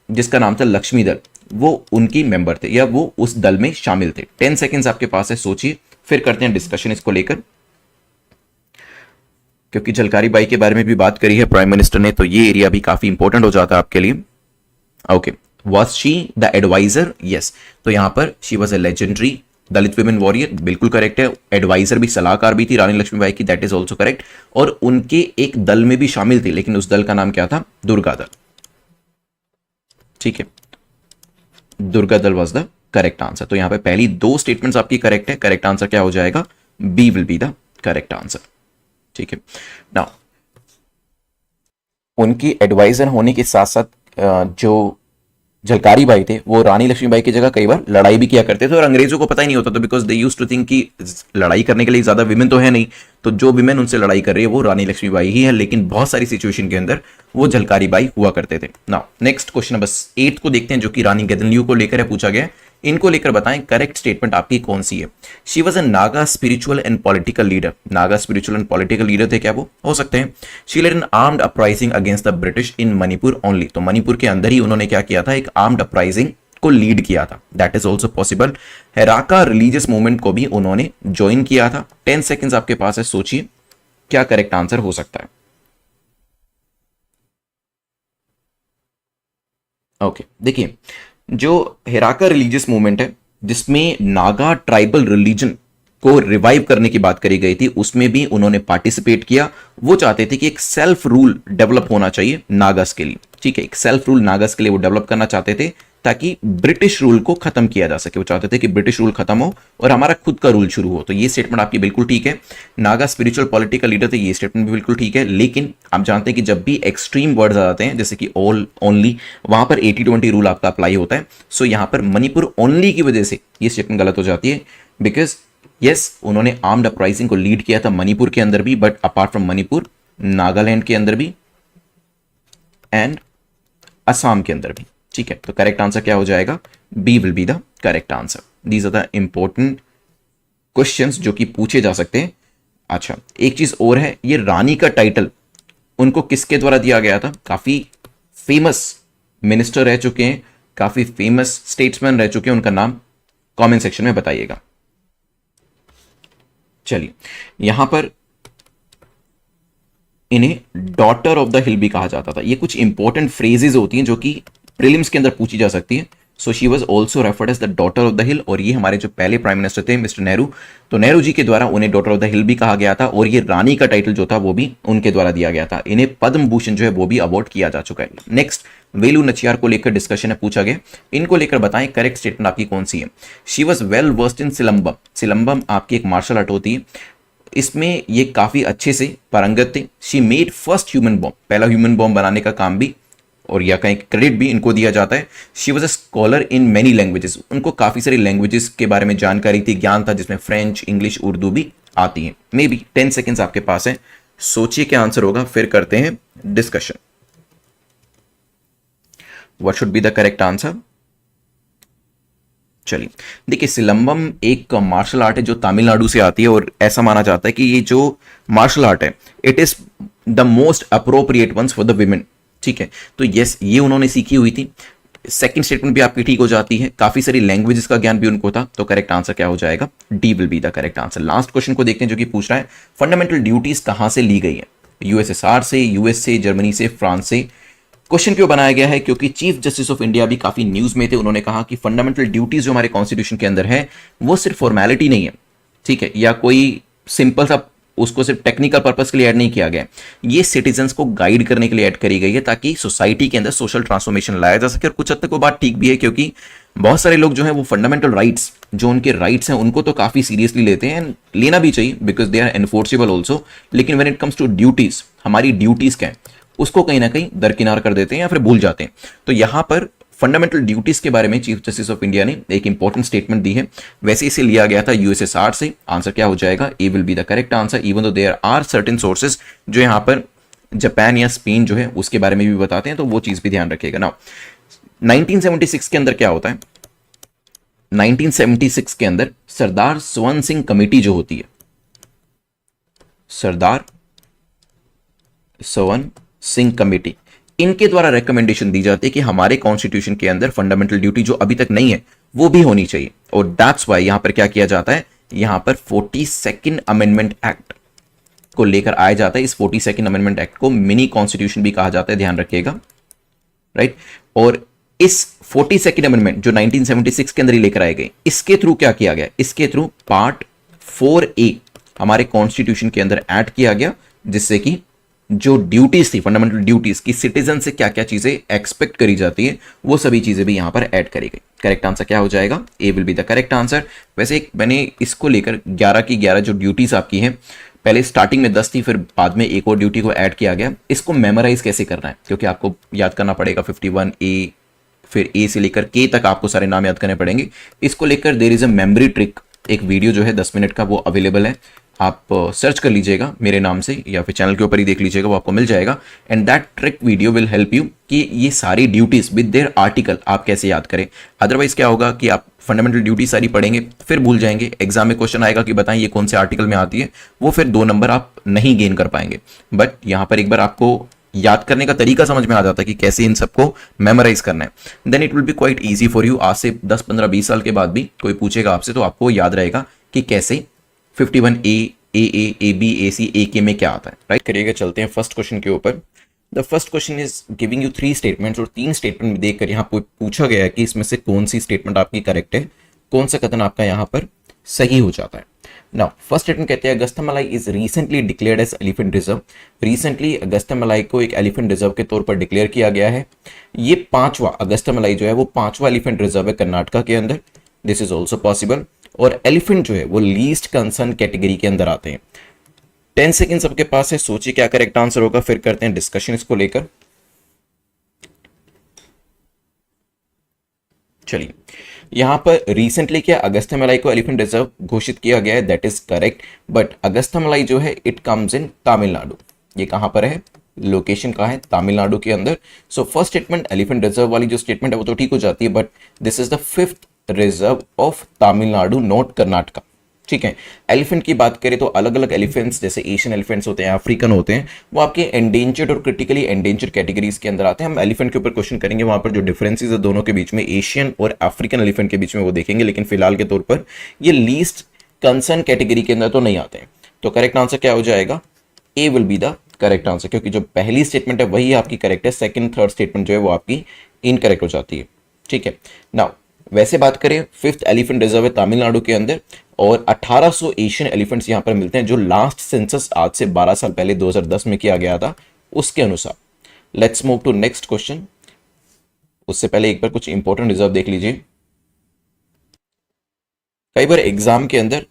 जिसका नाम था लक्ष्मी दल, वो उनकी मेंबर थे या वो उस दल में शामिल थे। 10 सेकेंड्स आपके पास है, सोचिए, फिर करते हैं डिस्कशन इसको लेकर। क्योंकि झलकारी बाई के बारे में भी बात करी है प्राइम मिनिस्टर ने, तो ये एरिया भी काफी इंपॉर्टेंट हो जाता है आपके लिए। Okay, was she the adviser? Yes, तो यहां पर she was a legendary Dalit women warrior, बिल्कुल करेक्ट है। एडवाइजर भी, सलाहकार भी थी रानी लक्ष्मीबाई की, दैट इज ऑल्सो करेक्ट। और उनके एक दल में भी शामिल थी, लेकिन उस दल का नाम क्या था? दुर्गा दल। ठीक है, दुर्गा दल वॉज द करेक्ट आंसर। तो यहां पे पहली दो स्टेटमेंट्स आपकी करेक्ट है। करेक्ट आंसर क्या हो जाएगा? B will be the correct answer. ठीक है, नाउ उनकी एडवाइजर होने के साथ साथ जो झलकारी बाई थे वो रानी लक्ष्मीबाई की जगह कई बार लड़ाई भी किया करते थे और अंग्रेजों को पता ही नहीं होता था, because they used to think कि लड़ाई करने के लिए ज्यादा विमेन तो है नहीं, तो जो विमेन उनसे लड़ाई कर रही है वो रानी लक्ष्मीबाई ही है। लेकिन बहुत सारी सिचुएशन के अंदर वो झलकारी बाई हुआ करते थे। नाउ नेक्स्ट क्वेश्चन नंबर 8 को देखते हैं, जो कि रानी गेदनलियू को लेकर है, पूछा गया। इनको लेकर बताएं करेक्ट स्टेटमेंट आपकी कौन सी है। She was a Naga spiritual and political leader, Naga spiritual and political leader थे क्या वो? हो सकते हैं। She led an armed uprising against the British in Manipur only, तो मणिपुर के अंदर ही उन्होंने क्या किया था? एक आर्म्ड अपराइजिंग को लीड किया था, that is also possible. Heraka religious movement को भी उन्होंने ज्वाइन किया था। 10 सेकेंड्स आपके पास है, सोचिए क्या करेक्ट आंसर हो सकता है। ओके, देखिए, जो हेराका रिलीजियस मूवमेंट है जिसमें नागा ट्राइबल रिलीजन को रिवाइव करने की बात करी गई थी, उसमें भी उन्होंने पार्टिसिपेट किया। वो चाहते थे कि एक सेल्फ रूल डेवलप होना चाहिए नागास के लिए। ठीक है, एक सेल्फ रूल नागास के लिए वो डेवलप करना चाहते थे ताकि ब्रिटिश रूल को खत्म किया जा सके। वो चाहते थे कि ब्रिटिश रूल खत्म हो और हमारा खुद का रूल शुरू हो। तो ये स्टेटमेंट आपकी बिल्कुल ठीक है। नागा स्पिरिचुअल पॉलिटिकल लीडर थे, ये स्टेटमेंट भी बिल्कुल ठीक है। लेकिन आप जानते हैं कि जब भी एक्सट्रीम वर्ड्स आ जाते हैं, जैसे कि ऑल, ओनली, वहां पर 80-20 रूल आपका अप्लाई होता है। सो यहां पर मणिपुर ओनली की वजह से ये स्टेटमेंट गलत हो जाती है। बिकॉज यस, उन्होंने आर्म्ड अपराइजिंग को लीड किया था मणिपुर के अंदर भी, but apart from Manipur Nagaland के अंदर भी एंड असम के अंदर भी। ठीक है, तो करेक्ट आंसर क्या हो जाएगा? B will be the correct answer. These are the important questions जो कि पूछे जा सकते हैं। अच्छा, एक चीज और है, ये रानी का टाइटल उनको किसके द्वारा दिया गया था? काफी फेमस मिनिस्टर रह चुके हैं, काफी फेमस स्टेट्समैन रह चुके हैं, उनका नाम कमेंट सेक्शन में बताइएगा। चलिए, यहां पर इन्हें डॉटर ऑफ द हिल भी कहा जाता था। ये कुछ इंपॉर्टेंट फ्रेजेस होती हैं जो कि प्रीलिम्स के अंदर पूछी जा सकती है। So she was also referred as the daughter of the hill. और ये हमारे जो पहले प्राइम मिनिस्टर थे मिस्टर नेहरू, तो नेहरू जी के द्वारा उन्हें डॉटर ऑफ द हिल भी कहा गया था। और ये रानी का टाइटल जो था वो भी उनके द्वारा दिया गया था। इन्हें पद्म भूषण जो है वो भी अवार्ड किया जा चुका है। नेक्स्ट, वेलू नचियार को लेकर डिस्कशन है, पूछा गया। इनको लेकर बताएं करेक्ट स्टेटमेंट आपकी कौन सी है। She was well versed in Silambam. Silambam आपकी एक मार्शल आर्ट होती है, इसमें ये काफी अच्छे से पारंगत थे। She made first human bomb, पहला ह्यूमन बॉम्ब बनाने का काम भी और या कहीं क्रेडिट भी इनको दिया जाता है। She was a scholar in many languages, उनको काफी सारी लैंग्वेजेस के बारे में जानकारी थी, ज्ञान था, जिसमें फ्रेंच, इंग्लिश, उर्दू भी आती है। मे बी 10 सेकेंड्स आपके पास है, सोचिए क्या आंसर होगा, फिर करते हैं discussion. What should be the correct answer? चलिए, देखिए, सिलंबम एक मार्शल आर्ट है जो तमिलनाडु से आती है और ऐसा माना जाता है कि ये जो मार्शल आर्ट है it is the most appropriate ones for the women. ठीक है, तो यस, ये उन्होंने सीखी हुई थी। सेकंड स्टेटमेंट भी आपकी ठीक हो जाती है, काफी सारी लैंग्वेजेस का ज्ञान भी उनको था। तो करेक्ट आंसर क्या हो जाएगा? D will be the correct answer. Last question को देखते हैं जो कि पूछ रहा है फंडामेंटल ड्यूटीज कहां से ली गई है? यूएसएसआर से, यूएस से, जर्मनी से, फ्रांस से। क्वेश्चन क्यों बनाया गया है? क्योंकि चीफ जस्टिस ऑफ इंडिया भी काफी न्यूज में थे। उन्होंने कहा कि फंडामेंटल ड्यूटीज जो हमारे कॉन्स्टिट्यूशन के अंदर है वो सिर्फ फॉर्मेलिटी नहीं है, ठीक है, या कोई सिंपल सा उसको सिर्फ टेक्निकल पर्पस के लिए ऐड नहीं किया गया, ये सिटीजन्स को गाइड करने के लिए ऐड करी गई है ताकि सोसाइटी के अंदर सोशल ट्रांसफॉर्मेशन लाया जा सके। और कुछ हद तक वो बात ठीक भी है, क्योंकि बहुत सारे लोग जो है वो फंडामेंटल राइट्स, जो उनके राइट्स हैं, उनको तो काफी सीरियसली लेते हैं, लेना भी चाहिए because they are enforceable also. लेकिन when it comes to duties, हमारी ड्यूटीज क्या है, उसको कहीं ना कहीं दरकिनार कर देते हैं या फिर भूल जाते हैं। तो यहां पर फंडामेंटल ड्यूटीज के बारे में चीफ जस्टिस ऑफ इंडिया ने एक इंपॉर्टेंट स्टेटमेंट दी है। वैसे इसे लिया गया था यूएसएसआर से। आंसर क्या हो जाएगा, A will be the correct answer, even though there are certain sources जो यहां पर जापान या स्पेन जो है उसके बारे में भी बताते हैं, तो वो चीज भी ध्यान रखिएगा ना। 1976 के अंदर क्या होता है, 1976 के अंदर सरदार स्वर्ण सिंह कमेटी जो होती है, सरदार स्वर्ण सिंह कमेटी, इनके द्वारा रिकमेंडेशन दी जाती है कि हमारे कॉन्स्टिट्यूशन के अंदर फंडामेंटल ड्यूटी जो अभी तक नहीं है वो भी होनी चाहिए। और दैट्स वाई यहां पर क्या किया जाता है, यहां पर 42nd अमेंडमेंट एक्ट को लेकर आया जाता है। इस 42nd अमेंडमेंट एक्ट को मिनी कॉन्स्टिट्यूशन भी कहा जाता है, ध्यान रखिएगा, राइट। और इस 42nd अमेंडमेंट जो 1976 के अंदर ही लेकर आए गए, इसके थ्रू क्या किया गया, इसके थ्रू पार्ट 4A हमारे कॉन्स्टिट्यूशन के अंदर ऐड किया गया, जिससे कि जो ड्यूटीज थी, फंडामेंटल ड्यूटीज की सिटीजन से क्या क्या चीजें एक्सपेक्ट करी जाती है, वो सभी चीजें भी यहां पर ऐड करी गई। करेक्ट आंसर क्या हो जाएगा, A will be the correct answer. वैसे मैंने इसको लेकर 11 की 11 जो ड्यूटीज आपकी हैं, पहले स्टार्टिंग में 10 थी, फिर बाद में एक और ड्यूटी को ऐड किया गया। इसको मेमोराइज कैसे करना है, क्योंकि आपको याद करना पड़ेगा 51A, फिर ए से लेकर के तक आपको सारे नाम याद करने पड़ेंगे। इसको लेकर there is a memory trick, एक वीडियो जो है 10 मिनट का, वो अवेलेबल है, आप सर्च कर लीजिएगा मेरे नाम से या फिर चैनल के ऊपर ही देख लीजिएगा, वो आपको मिल जाएगा। And that trick video will help you कि ये सारी ड्यूटीज विद देयर आर्टिकल आप कैसे याद करें। अदरवाइज क्या होगा कि आप फंडामेंटल ड्यूटी सारी पढ़ेंगे फिर भूल जाएंगे, एग्जाम में क्वेश्चन आएगा कि बताएं ये कौन से आर्टिकल में आती है, वो फिर 2 नंबर आप नहीं गेन कर पाएंगे। बट यहां पर एक बार आपको याद करने का तरीका समझ में आ जाता है कि कैसे इन सबको मेमोराइज करना है, then it will be quite easy for you. आज से 10, 15, 20 साल के बाद भी कोई पूछेगा आपसे तो आपको याद रहेगा कि कैसे 51A, AA, AB, AC, AK में क्या आता है, राइट। करिएगा, चलते हैं फर्स्ट क्वेश्चन के ऊपर। The first question is giving you 3 statements, और 3 स्टेटमेंट देखकर यहाँ पूछा गया है कि इसमें से कौन सी स्टेटमेंट आपकी करेक्ट है, कौन सा कथन आपका यहाँ पर सही हो जाता है। नाउ फर्स्ट स्टेटमेंट कहते हैं Agasthyamalai is recently declared as elephant reserve. Recently Agasthyamalai को एक एलिफेंट रिजर्व के तौर पर डिक्लेयर किया गया है। ये 5वां अगस्त्यामलाई जो है वो 5वां एलिफेंट रिजर्व है कर्नाटका के अंदर। This is also possible. और एलिफेंट जो है वो लीस्ट कंसर्न कैटेगरी के अंदर आते हैं। 10 सेकेंड सबके पास है, सोचिए क्या करेक्ट आंसर होगा, फिर करते हैं डिस्कशन इसको लेकर। चलिए, यहां पर रिसेंटली क्या अगस्त्यामलाई को एलिफेंट रिजर्व घोषित किया गया है, दैट इज करेक्ट। बट अगस्त्यामलाई जो है इट कम्स इन तमिलनाडु। ये कहां पर है, लोकेशन कहां है, तमिलनाडु के अंदर। So first statement elephant reserve वाली जो स्टेटमेंट है वो तो ठीक हो जाती है, but this is the 5th reserve of Tamil Nadu, not Karnataka. ठीक है, एलिफेंट की बात करें तो अलग अलग एलिफेंट्स जैसे एशियन एलिफेंट्स होते हैं, अफ्रीकन होते हैं, वो आपके एंडेंजर्ड और क्रिटिकली एंडेंजर्ड कैटेगरीज के अंदर आते हैं। हम एलिफेंट के ऊपर क्वेश्चन करेंगे, वहां पर जो डिफरेंसेस है दोनों के बीच में, एशियन और अफ्रीकन एलिफेंट के बीच में, वो देखेंगे। लेकिन फिलहाल के तौर पर ये लीस्ट कंसर्न कैटेगरी के अंदर तो नहीं आते हैं। तो करेक्ट आंसर क्या हो जाएगा, A will be the correct answer, क्योंकि जो पहली स्टेटमेंट है वही आपकी करेक्ट है, सेकंड थर्ड स्टेटमेंट जो है वो आपकी इनकरेक्ट हो जाती है। ठीक है, नाउ वैसे बात करें 5th एलिफेंट रिजर्व है तमिलनाडु के अंदर, और 1800 एशियन एलिफेंट्स यहां पर मिलते हैं, जो लास्ट सेंसस आज से 12 साल पहले 2010 में किया गया था उसके अनुसार। Let's move to next question. उससे पहले एक बार कुछ इंपॉर्टेंट रिजर्व देख लीजिए। कई बार एग्जाम के अंदर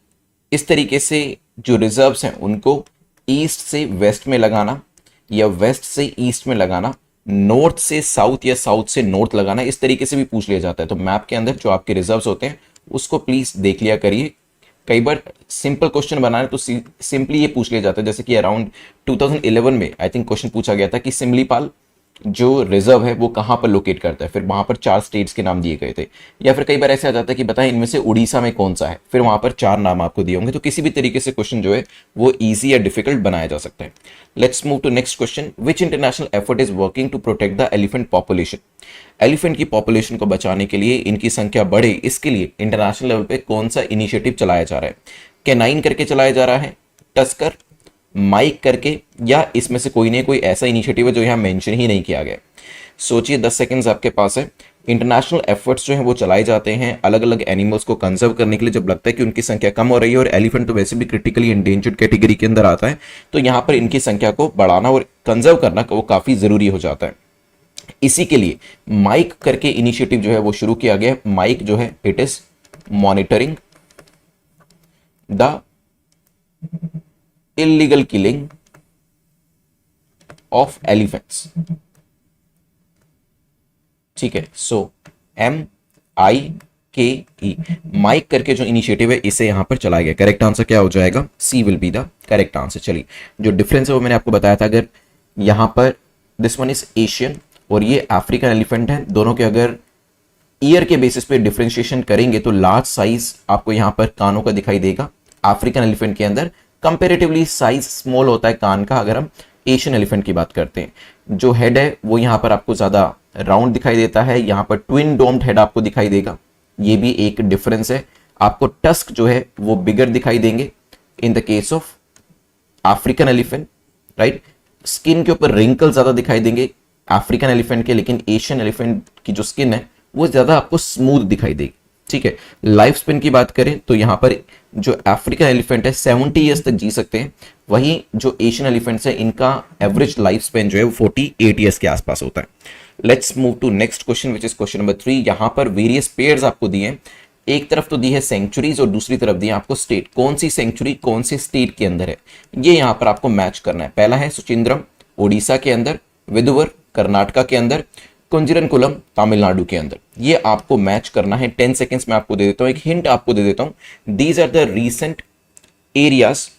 इस तरीके से जो रिजर्व्स हैं उनको ईस्ट से वेस्ट में लगाना या वेस्ट से ईस्ट में लगाना, नॉर्थ से साउथ या साउथ से नॉर्थ लगाना, इस तरीके से भी पूछ लिया जाता है। तो मैप के अंदर जो आपके रिजर्व्स होते हैं उसको प्लीज देख लिया करिए। कई बार सिंपल क्वेश्चन बनाए तो सिंपली ये पूछ लिया जाता है, जैसे कि अराउंड 2011 में आई थिंक क्वेश्चन पूछा गया था कि सिमलीपाल जो रिजर्व है वो कहां पर लोकेट करता है, फिर वहां पर 4 स्टेट्स के नाम दिए गए थे। या फिर कई बार ऐसे आ जाता है कि बताएं इनमें से उड़ीसा में कौन सा है, फिर वहां पर 4 नाम आपको दिए होंगे। तो किसी भी तरीके से क्वेश्चन जो है वो इजी या डिफिकल्ट बनाया जा सकता है। Let's move to next question. Which international effort is working to protect the elephant population. Elephant की पॉपुलेशन को बचाने के लिए, इनकी संख्या बढ़े, इसके लिए इंटरनेशनल लेवल पे कौन सा इनिशिएटिव चलाया जा रहा है। कैनाइन करके चलाया जा रहा है, टस्कर, माइक करके, या इसमें से कोई नहीं कोई ऐसा इनिशिएटिव है जो यहां मेंशन ही नहीं किया गया। सोचिए, 10 सेकंड्स आपके पास है। इंटरनेशनल एफर्ट्स जो हैं वो चलाए जाते हैं अलग अलग एनिमल्स को कंजर्व करने के लिए, जब लगता है कि उनकी संख्या कम हो रही है, और एलिफेंट तो वैसे भी क्रिटिकली एंडेंजर्ड कैटेगरी के अंदर आता है, तो यहाँ पर इनकी संख्या को बढ़ाना और कंजर्व करना वो काफ़ी ज़रूरी हो जाता है। इसी के लिए माइक करके इनिशिएटिव जो है वो शुरू किया गया है। माइक जो है it is monitoring the illegal killing of elephants. ठीक है, सो MIKE, माइक करके जो इनिशिएटिव है इसे यहां पर चलाया गया। करेक्ट आंसर क्या हो जाएगा? C will be the correct answer. चलिए, जो डिफरेंस है वो मैंने आपको बताया था। अगर यहां पर दिस वन इज एशियन और ये अफ्रीकन एलिफेंट है, दोनों के अगर ईयर के बेसिस पे डिफरेंशिएशन करेंगे तो लार्ज साइज आपको यहां पर कानों का दिखाई देगा अफ्रीकन एलिफेंट के अंदर, कंपेरेटिवली साइज स्मॉल होता है कान का अगर हम एशियन एलिफेंट की बात करते हैं। जो हेड है वो यहां पर आपको ज्यादा राउंड दिखाई देता है, यहां पर ट्विन डोम्ड हेड आपको दिखाई देगा, ये भी एक डिफरेंस है। आपको टस्क जो है वो बिगर दिखाई देंगे in the case of African elephant, right. Skin के ऊपर रिंकल ज्यादा दिखाई देंगे अफ्रीकन एलिफेंट के, लेकिन एशियन एलिफेंट की जो स्किन है वो ज्यादा आपको स्मूथ दिखाई देगी। ठीक है, लाइफ स्पेन की बात करें तो यहां पर जो अफ्रीकन एलिफेंट है 70 ईयर्स तक जी सकते हैं, वहीं जो एशियन एलिफेंट्स है इनका एवरेज लाइफ स्पेन जो है वो 48 ईयर्स के आसपास होता है। Let's move to next question which is question number 3। यहां पर वेरियस पेयर्स आपको दिए हैं, एक तरफ तो दी है सेंचुरीज और दूसरी तरफ दी है आपको स्टेट। कौन सी सेंचुरी कौन सी स्टेट के अंदर है ये यहां पर आपको मैच करना है। पहला है सुचिंद्रम ओडिशा के अंदर, विदुवर कर्नाटका के अंदर, कुंजिरनकुलम तमिलनाडु के अंदर। ये आपको मैच करना है। 10 सेकेंड्स में आपको दे देता हूं, एक हिंट आपको दे देता हूं। These are the recent areas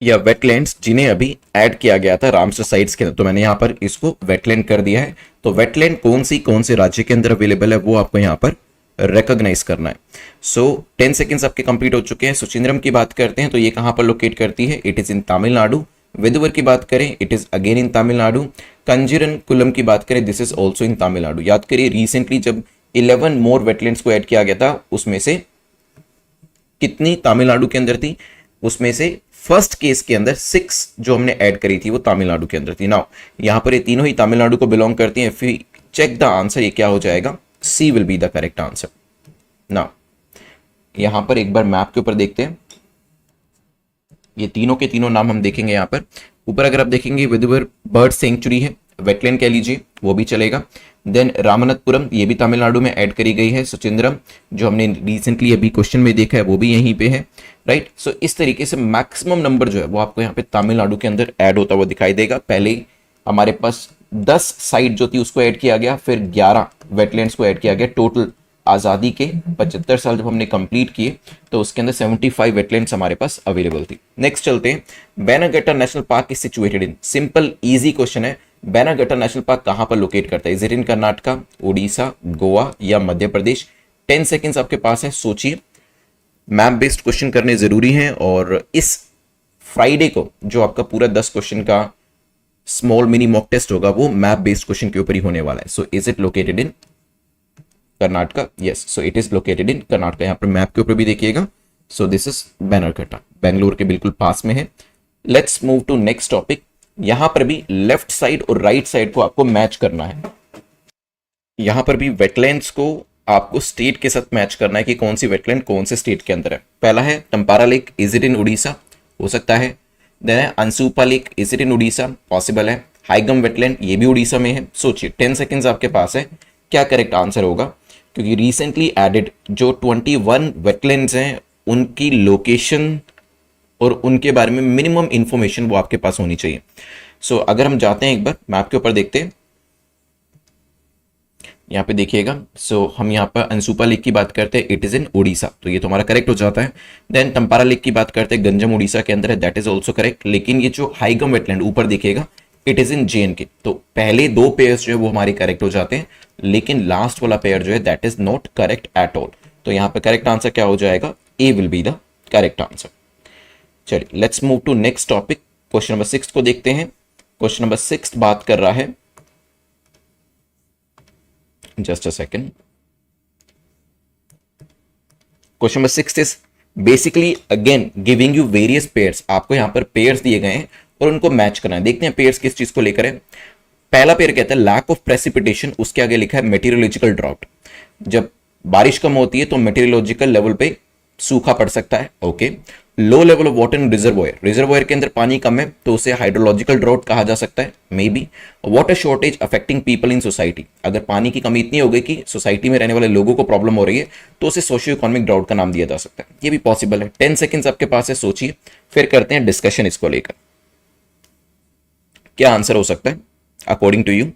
या वेटलैंड्स जिन्हें अभी ऐड किया गया था रामसर साइट्स के अंदर, तो मैंने यहां पर इसको वेटलैंड कर दिया है। तो वेटलैंड कौन से राज्य के अंदर अवेलेबल है वो आपको यहां पर रिकॉग्नाइज करना है। सो 10 सेकेंड्स आपके कंप्लीट हो चुके हैं। सुचिंद्रम की बात करते हैं तो ये कहां पर लोकेट करती है? It is in Tamil Nadu. Vaduvur की बात करें it is again in Tamil Nadu. Kanjirankulam की बात करें this is also in Tamil Nadu. याद करिए रिसेंटली जब 11 मोर वेटलैंड्स को ऐड किया गया था उसमें से कितनी तमिलनाडु के अंदर थी? उसमें से फर्स्ट केस के अंदर 6 जो हमने ऐड करी थी वो तमिलनाडु के अंदर थी। नाउ यहां पर ये तीनों ही तमिलनाडु को बिलोंग करती हैं। फिर चेक द आंसर, ये क्या हो जाएगा? C will be the correct answer. Now यहां पर एक बार मैप के ऊपर देखते हैं, ये तीनों के तीनों नाम हम देखेंगे। यहां पर ऊपर अगर आप देखेंगे विदुवर बर्ड सेंचुरी है, वेटलैंड कह लीजिए वो भी चलेगा। देन रामनाथपुरम ये भी तमिलनाडु में ऐड करी गई है। सुचिंद्रम जो हमने रिसेंटली अभी क्वेश्चन में देखा है वो भी यहीं पे है, राइट। सो इस तरीके से मैक्सिमम नंबर जो है वो आपको यहाँ पे तमिलनाडु के अंदर ऐड होता हुआ दिखाई देगा। पहले ही हमारे पास 10 साइट जो थी उसको ऐड किया गया, फिर 11 वेटलैंड्स को ऐड किया गया। टोटल आज़ादी के 75 साल जब हमने कंप्लीट किए तो उसके अंदर 75 वेटलैंड्स हमारे पास अवेलेबल थी। नेक्स्ट चलते हैं, Bannerghatta national park is situated in. Simple easy question है, बैनागट्टा नेशनल पार्क कहां पर लोकेट करता है? Is it in Karnataka, Orissa, Goa या मध्य प्रदेश? 10 सेकेंड्स आपके पास है, सोचिए। मैप बेस्ड क्वेश्चन करने जरूरी हैं और इस फ्राइडे को जो आपका पूरा 10 क्वेश्चन का स्मॉल मिनी मॉक टेस्ट होगा वो मैप बेस्ड क्वेश्चन के ऊपर ही होने वाला है। So is it located in Karnataka? Yes, so it is located in Karnataka. यहां पर मैप के ऊपर भी देखिएगा। So this is Bannerghatta, Bangalore के बिल्कुल पास में है। Let's move to next topic. यहां पर भी लेफ्ट साइड और राइट साइड को आपको मैच करना है। यहां पर भी वेटलैंड्स को आपको स्टेट के साथ मैच करना है कि कौन सी वेटलैंड कौन से स्टेट के अंदर है। पहला है Tampara lake, is it in Orissa? हो सकता है। देन है Ansupa lake, is it in Orissa? Possible है। हाईगम वेटलैंड ये भी उड़ीसा में है। सोचिए 10 सेकेंड्स आपके पास है, क्या करेक्ट आंसर होगा? क्योंकि रिसेंटली एडेड जो 21 वेटलैंड्स हैं उनकी लोकेशन और उनके बारे में मिनिमम इंफॉर्मेशन वो आपके पास होनी चाहिए। सो अगर हम जाते हैं एक बार मैप के ऊपर देखते हैं, यहाँ पे देखिएगा। सो हम यहाँ पर अंसुपा लेक की बात करते हैं, इट इज इन उड़ीसा, तो ये तो हमारा करेक्ट हो जाता है। देन टंपारा लेक की बात करते हैं, गंजम उड़ीसा के अंदर है, दैट इज ऑल्सो करेक्ट। लेकिन ये जो हाईगम वेटलैंड ऊपर देखिएगा इट इज इन JNK, तो पहले 2 पेयर्स जो है वो हमारे करेक्ट हो जाते हैं, लेकिन लास्ट वाला पेयर जो है that is not correct at all. तो यहाँ पे करेक्ट आंसर क्या हो जाएगा? A will be the correct answer. चलिए let's move to next topic, question number 6 को देखते हैं। क्वेश्चन नंबर 6 बात कर रहा है, just a second. Question number 6 is basically again giving you various pairs. आपको यहां पर पेयर्स दिए गए हैं और उनको मैच करना है। देखते हैं पेयर्स किस चीज को लेकर है। पहला पेयर कहता है लैक ऑफ प्रेसिपिटेशन, उसके आगे लिखा है मेटीरियोलॉजिकल ड्रॉट। जब बारिश कम होती है तो मेटीरियोलॉजिकल लेवल पे सूखा पड़ सकता है। Okay. Low level of water in reservoir, reservoir के अंदर पानी कम है तो उसे हाइड्रोलॉजिकल ड्रॉट कहा जा सकता है, may be. Water shortage affecting people in society, अगर पानी की कमी इतनी हो गई कि सोसाइटी में रहने वाले लोगों को प्रॉब्लम हो रही है तो उसे सोशियो इकोनॉमिक ड्राउट का नाम दिया जा सकता है, ये भी पॉसिबल है। 10 सेकेंड्स आपके पास है, सोचिए, फिर करते हैं डिस्कशन इसको लेकर। क्या आंसर हो सकता है अकॉर्डिंग टू यू?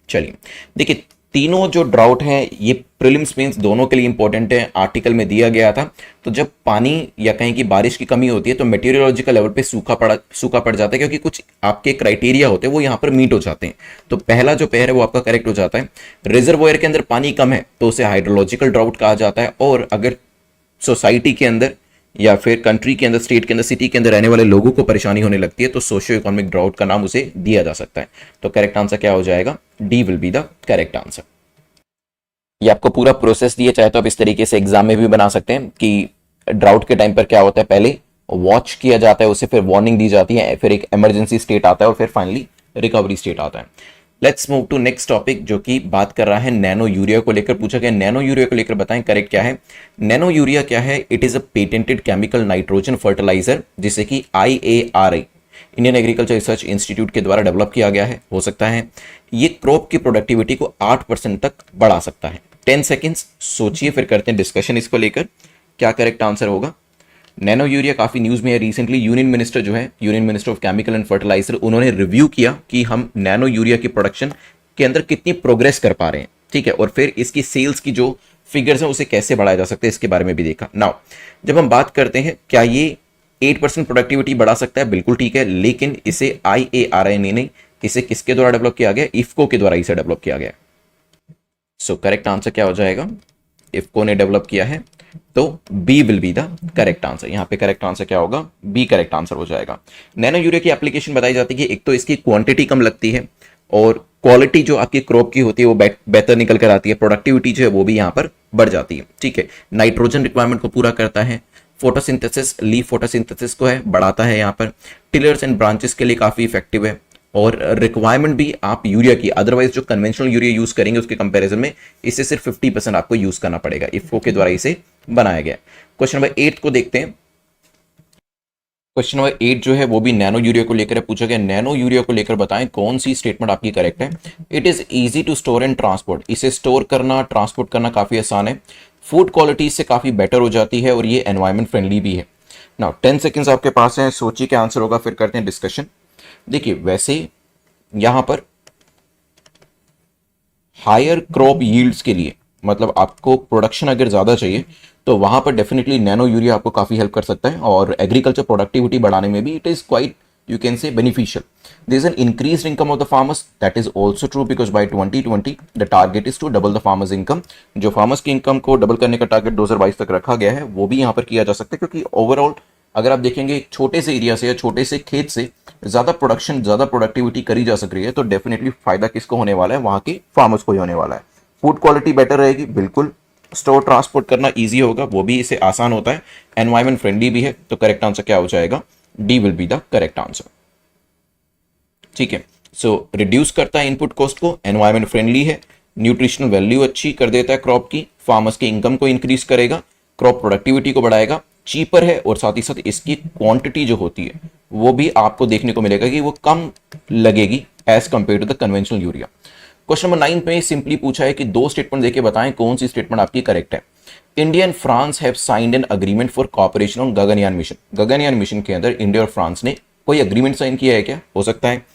चलिए देखिए, तीनों जो ड्राउट हैं ये प्रीलिम्स मेंस दोनों के लिए इंपॉर्टेंट है, आर्टिकल में दिया गया था। तो जब पानी या कहीं की बारिश की कमी होती है तो मेटीरियोलॉजिकल लेवल पे सूखा पड़ जाता है, क्योंकि कुछ आपके क्राइटेरिया होते हैं वो यहाँ पर मीट हो जाते हैं। तो पहला जो पेयर है वो आपका करेक्ट हो जाता है। रिजर्वोयर के अंदर पानी कम है तो उसे हाइड्रोलॉजिकल ड्राउट कहा जाता है, और अगर सोसाइटी के अंदर या फिर कंट्री के अंदर, स्टेट के अंदर, सिटी के अंदर रहने वाले लोगों को परेशानी होने लगती है तो सोशियो इकोनॉमिक ड्राउट का नाम उसे दिया जा सकता है। तो करेक्ट आंसर क्या हो जाएगा? D will be the correct answer. ये आपको पूरा प्रोसेस दिया, चाहे तो आप इस तरीके से एग्जाम में भी बना सकते हैं कि ड्राउट के टाइम पर क्या होता है, पहले वॉच किया जाता है उसे, फिर वार्निंग दी जाती है, फिर एक इमरजेंसी स्टेट आता है और फिर फाइनली रिकवरी स्टेट आता है। Let's move to next topic, जो कि बात कर रहा है नैनो यूरिया को लेकर। पूछा गया नैनो यूरिया को लेकर बताएं करेक्ट क्या है। नैनो यूरिया क्या है? It is a patented chemical nitrogen fertiliser, जिसे कि IARI, Indian agriculture research institute के द्वारा डेवलप किया गया है। हो सकता है ये क्रॉप की प्रोडक्टिविटी को 8% तक बढ़ा सकता है। 10 सेकेंड्स सोचिए, फिर करते हैं डिस्कशन इसको लेकर। क्या करेक्ट आंसर होगा? नैनो यूरिया काफी न्यूज में है रिसेंटली। यूनियन मिनिस्टर जो है, union minister of chemical and fertiliser, उन्होंने रिव्यू किया कि हम नैनो यूरिया की प्रोडक्शन के अंदर कितनी प्रोग्रेस कर पा रहे हैं, ठीक है, और फिर इसकी सेल्स की जो फिगर्स हैं उसे कैसे बढ़ाया जा सकता है, इसके बारे में भी देखा। नाउ जब हम बात करते हैं क्या ये 8% प्रोडक्टिविटी बढ़ा सकता है, बिल्कुल ठीक है, लेकिन इसे IARI ने नहीं, इसे किसके द्वारा डेवलप किया गया? इफ्को के द्वारा इसे डेवलप किया गया। सो करेक्ट आंसर क्या हो जाएगा? इफ्को ने डेवलप किया है, तो B will be the correct answer. यहां पे करेक्ट आंसर क्या होगा? बी करेक्ट आंसर हो जाएगा। नैनो यूरिया की एप्लीकेशन बताई जाती है कि एक तो इसकी क्वांटिटी कम लगती है और क्वालिटी जो आपकी क्रॉप की होती है वो बेहतर निकल कर आती है, प्रोडक्टिविटी जो है वो भी यहां पर बढ़ जाती है, ठीक है। नाइट्रोजन रिक्वायरमेंट को पूरा करता है, फोटोसिंथेसिस, लीफ फोटोसिंथेसिस को है बढ़ाता है, यहाँ पर टिलर्स एंड ब्रांचेस के लिए काफी इफेक्टिव है, और रिक्वायरमेंट भी आप यूरिया की, अदरवाइज जो कन्वेंशनल यूरिया यूज करेंगे उसके कंपैरिजन में इससे सिर्फ 50% आपको यूज करना पड़ेगा। इफ्को के द्वारा इसे बनाया गया। क्वेश्चन नंबर 8 को देखते हैं। क्वेश्चन नंबर 8 जो है वो भी नैनो यूरिया को लेकर पूछा गया। नैनो यूरिया को लेकर बताएं कौन सी स्टेटमेंट आपकी करेक्ट है। It is easy to store and transport, इसे स्टोर करना, ट्रांसपोर्ट करना काफी आसान है, फूड क्वालिटी से काफी बेटर हो जाती है, और ये एनवायरमेंट फ्रेंडली भी है। नाउ 10 सेकेंड्स आपके पास है, सोचिए क्या आंसर होगा, फिर करते हैं डिस्कशन। देखिए वैसे यहां पर हायर क्रॉप यील्ड्स के लिए, मतलब आपको प्रोडक्शन अगर ज्यादा चाहिए तो वहां पर डेफिनेटली नैनो यूरिया आपको काफी हेल्प कर सकता है, और एग्रीकल्चर प्रोडक्टिविटी बढ़ाने में भी it is quite, you can say, beneficial. There is an increased income of the farmers. That is also true because by 2020 the target is to double the farmers income. जो farmers की income को double करने का target 2022 तक रखा गया है वो भी यहाँ पर किया जा सकता है, क्योंकि ओवरऑल अगर आप देखेंगे एक छोटे से एरिया से या छोटे से खेत से ज्यादा प्रोडक्शन, ज्यादा प्रोडक्टिविटी करी जा सक रही है, तो डेफिनेटली फायदा किसको होने वाला है? वहां के फार्मर्स को ही होने वाला है। फूड क्वालिटी बेटर रहेगी, बिल्कुल। स्टोर ट्रांसपोर्ट करना ईजी होगा, वो भी इसे आसान होता है, एनवायरमेंट फ्रेंडली भी है। तो करेक्ट आंसर क्या हो जाएगा? D will be the correct answer, ठीक है। सो रिड्यूस करता है इनपुट कॉस्ट को, एनवायरमेंट फ्रेंडली है, न्यूट्रिशनल वैल्यू अच्छी कर देता है क्रॉप की, फार्मर्स की इनकम को इंक्रीज करेगा, क्रॉप प्रोडक्टिविटी को बढ़ाएगा, चीपर है, और साथ ही साथ इसकी क्वांटिटी जो होती है वो भी आपको देखने को मिलेगा कि वो कम लगेगी as compare to the conventional urea. Question number 9 में सिंपली पूछा है कि दो स्टेटमेंट देके बताएं कौन सी स्टेटमेंट आपकी करेक्ट है। India and France have signed an agreement for cooperation on Gaganyaan mission. Gaganyaan mission के अंदर इंडिया और फ्रांस ने कोई अग्रीमेंट साइन किया है क्या? हो सकता है।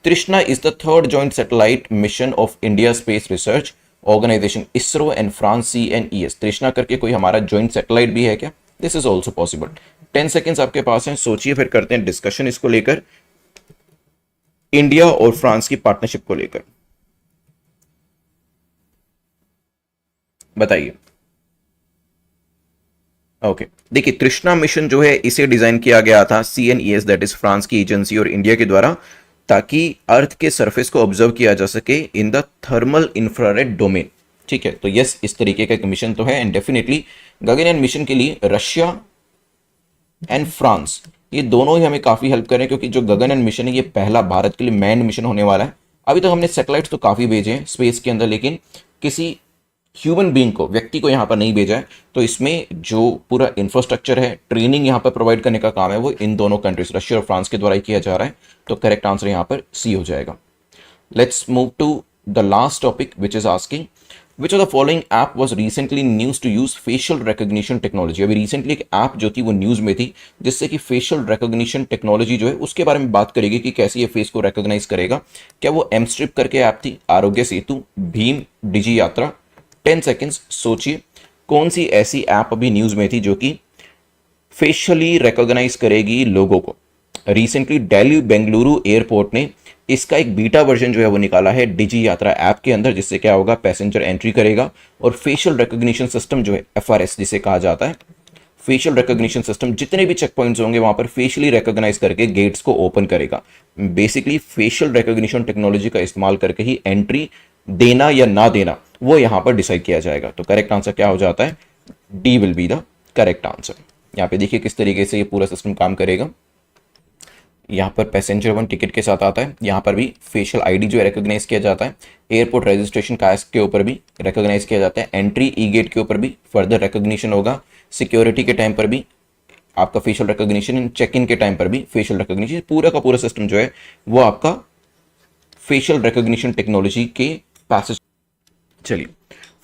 Trishna is the third joint satellite mission of India space research organisation ISRO and France CNES। Trishna करके कोई हमारा जॉइंट सैटेलाइट भी है क्या? This is also possible. 10 seconds आपके पास हैं, सोचिए, फिर करते हैं डिस्कशन इसको लेकर, इंडिया और फ्रांस की पार्टनरशिप को लेकर। बताइए। ओके, देखिए तृष्णा मिशन जो है इसे डिजाइन किया गया था CNES, दैट इज फ्रांस की एजेंसी और इंडिया के द्वारा, ताकि अर्थ के सरफेस को ऑब्जर्व किया जा सके in the thermal infrared domain, ठीक है। तो यस, इस तरीके का एक मिशन तो है, एंड डेफिनेटली गगनयान मिशन के लिए रशिया एंड फ्रांस ये दोनों ही हमें काफ़ी हेल्प करें, क्योंकि जो गगनयान मिशन है ये पहला भारत के लिए मैन मिशन होने वाला है। अभी तक हमने सैटेलाइट्स तो काफ़ी भेजे हैं स्पेस के अंदर, लेकिन किसी ह्यूमन बीइंग को, व्यक्ति को यहाँ पर नहीं भेजा है। तो इसमें जो पूरा इंफ्रास्ट्रक्चर है, ट्रेनिंग यहाँ पर प्रोवाइड करने का काम है, वो इन दोनों कंट्रीज रशिया और फ्रांस के द्वारा ही किया जा रहा है। तो करेक्ट आंसर यहाँ पर सी हो जाएगा। Let's move to the last topic which is asking which of the following app was recently news to use facial recognition technology. अभी रिसेंटली एक ऐप जो थी वो न्यूज में थी, जिससे कि फेशियल रिकॉग्निशन टेक्नोलॉजी जो है उसके बारे में बात करेगी कि कैसे ये फेस को रिकॉग्नाइज करेगा। क्या वो एम स्ट्रिप करके ऐप थी, आरोग्य सेतु, भीम, डिजी यात्रा? 10 सेकेंड्स सोचिए कौन सी ऐसी ऐप अभी न्यूज में थी जो कि फेशियली रिकॉग्नाइज करेगी लोगों को। रिसेंटली दिल्ली बेंगलुरु एयरपोर्ट ने इसका एक बीटा वर्जन जो है वो निकाला है डिजी यात्रा ऐप के अंदर, जिससे क्या होगा, पैसेंजर एंट्री करेगा और फेशियल रिकॉग्निशन सिस्टम जो है एफआरएस जिसे कहा जाता है, फेशियल रिकॉग्निशन सिस्टम, जितने भी चेक पॉइंट्स होंगे वहां पर फेशियली रिकॉग्नाइज करके गेट्स को ओपन करेगा। बेसिकली फेशियल रिकॉग्निशन टेक्नोलॉजी का इस्तेमाल करके ही एंट्री देना या ना देना वो यहां पर डिसाइड किया जाएगा। तो करेक्ट आंसर क्या हो जाता है? D will be the correct answer. यहां पे देखिए किस तरीके से ये पूरा सिस्टम काम करेगा। यहाँ पर पैसेंजर वन टिकट के साथ आता है, यहाँ पर भी फेशियल आईडी जो है रिकॉग्नाइज किया जाता है, एयरपोर्ट रजिस्ट्रेशन कास्ट के ऊपर भी रिकॉग्नाइज किया जाता है, एंट्री ई गेट के ऊपर भी फर्दर रिकॉग्निशन होगा, सिक्योरिटी के टाइम पर भी आपका फेशियल रिकॉग्निशन, चेक इन के टाइम पर भी फेशियल रिकॉग्निशन, पूरा का पूरा सिस्टम जो है वो आपका फेशियल रिकॉग्निशन टेक्नोलॉजी के पास। चलिए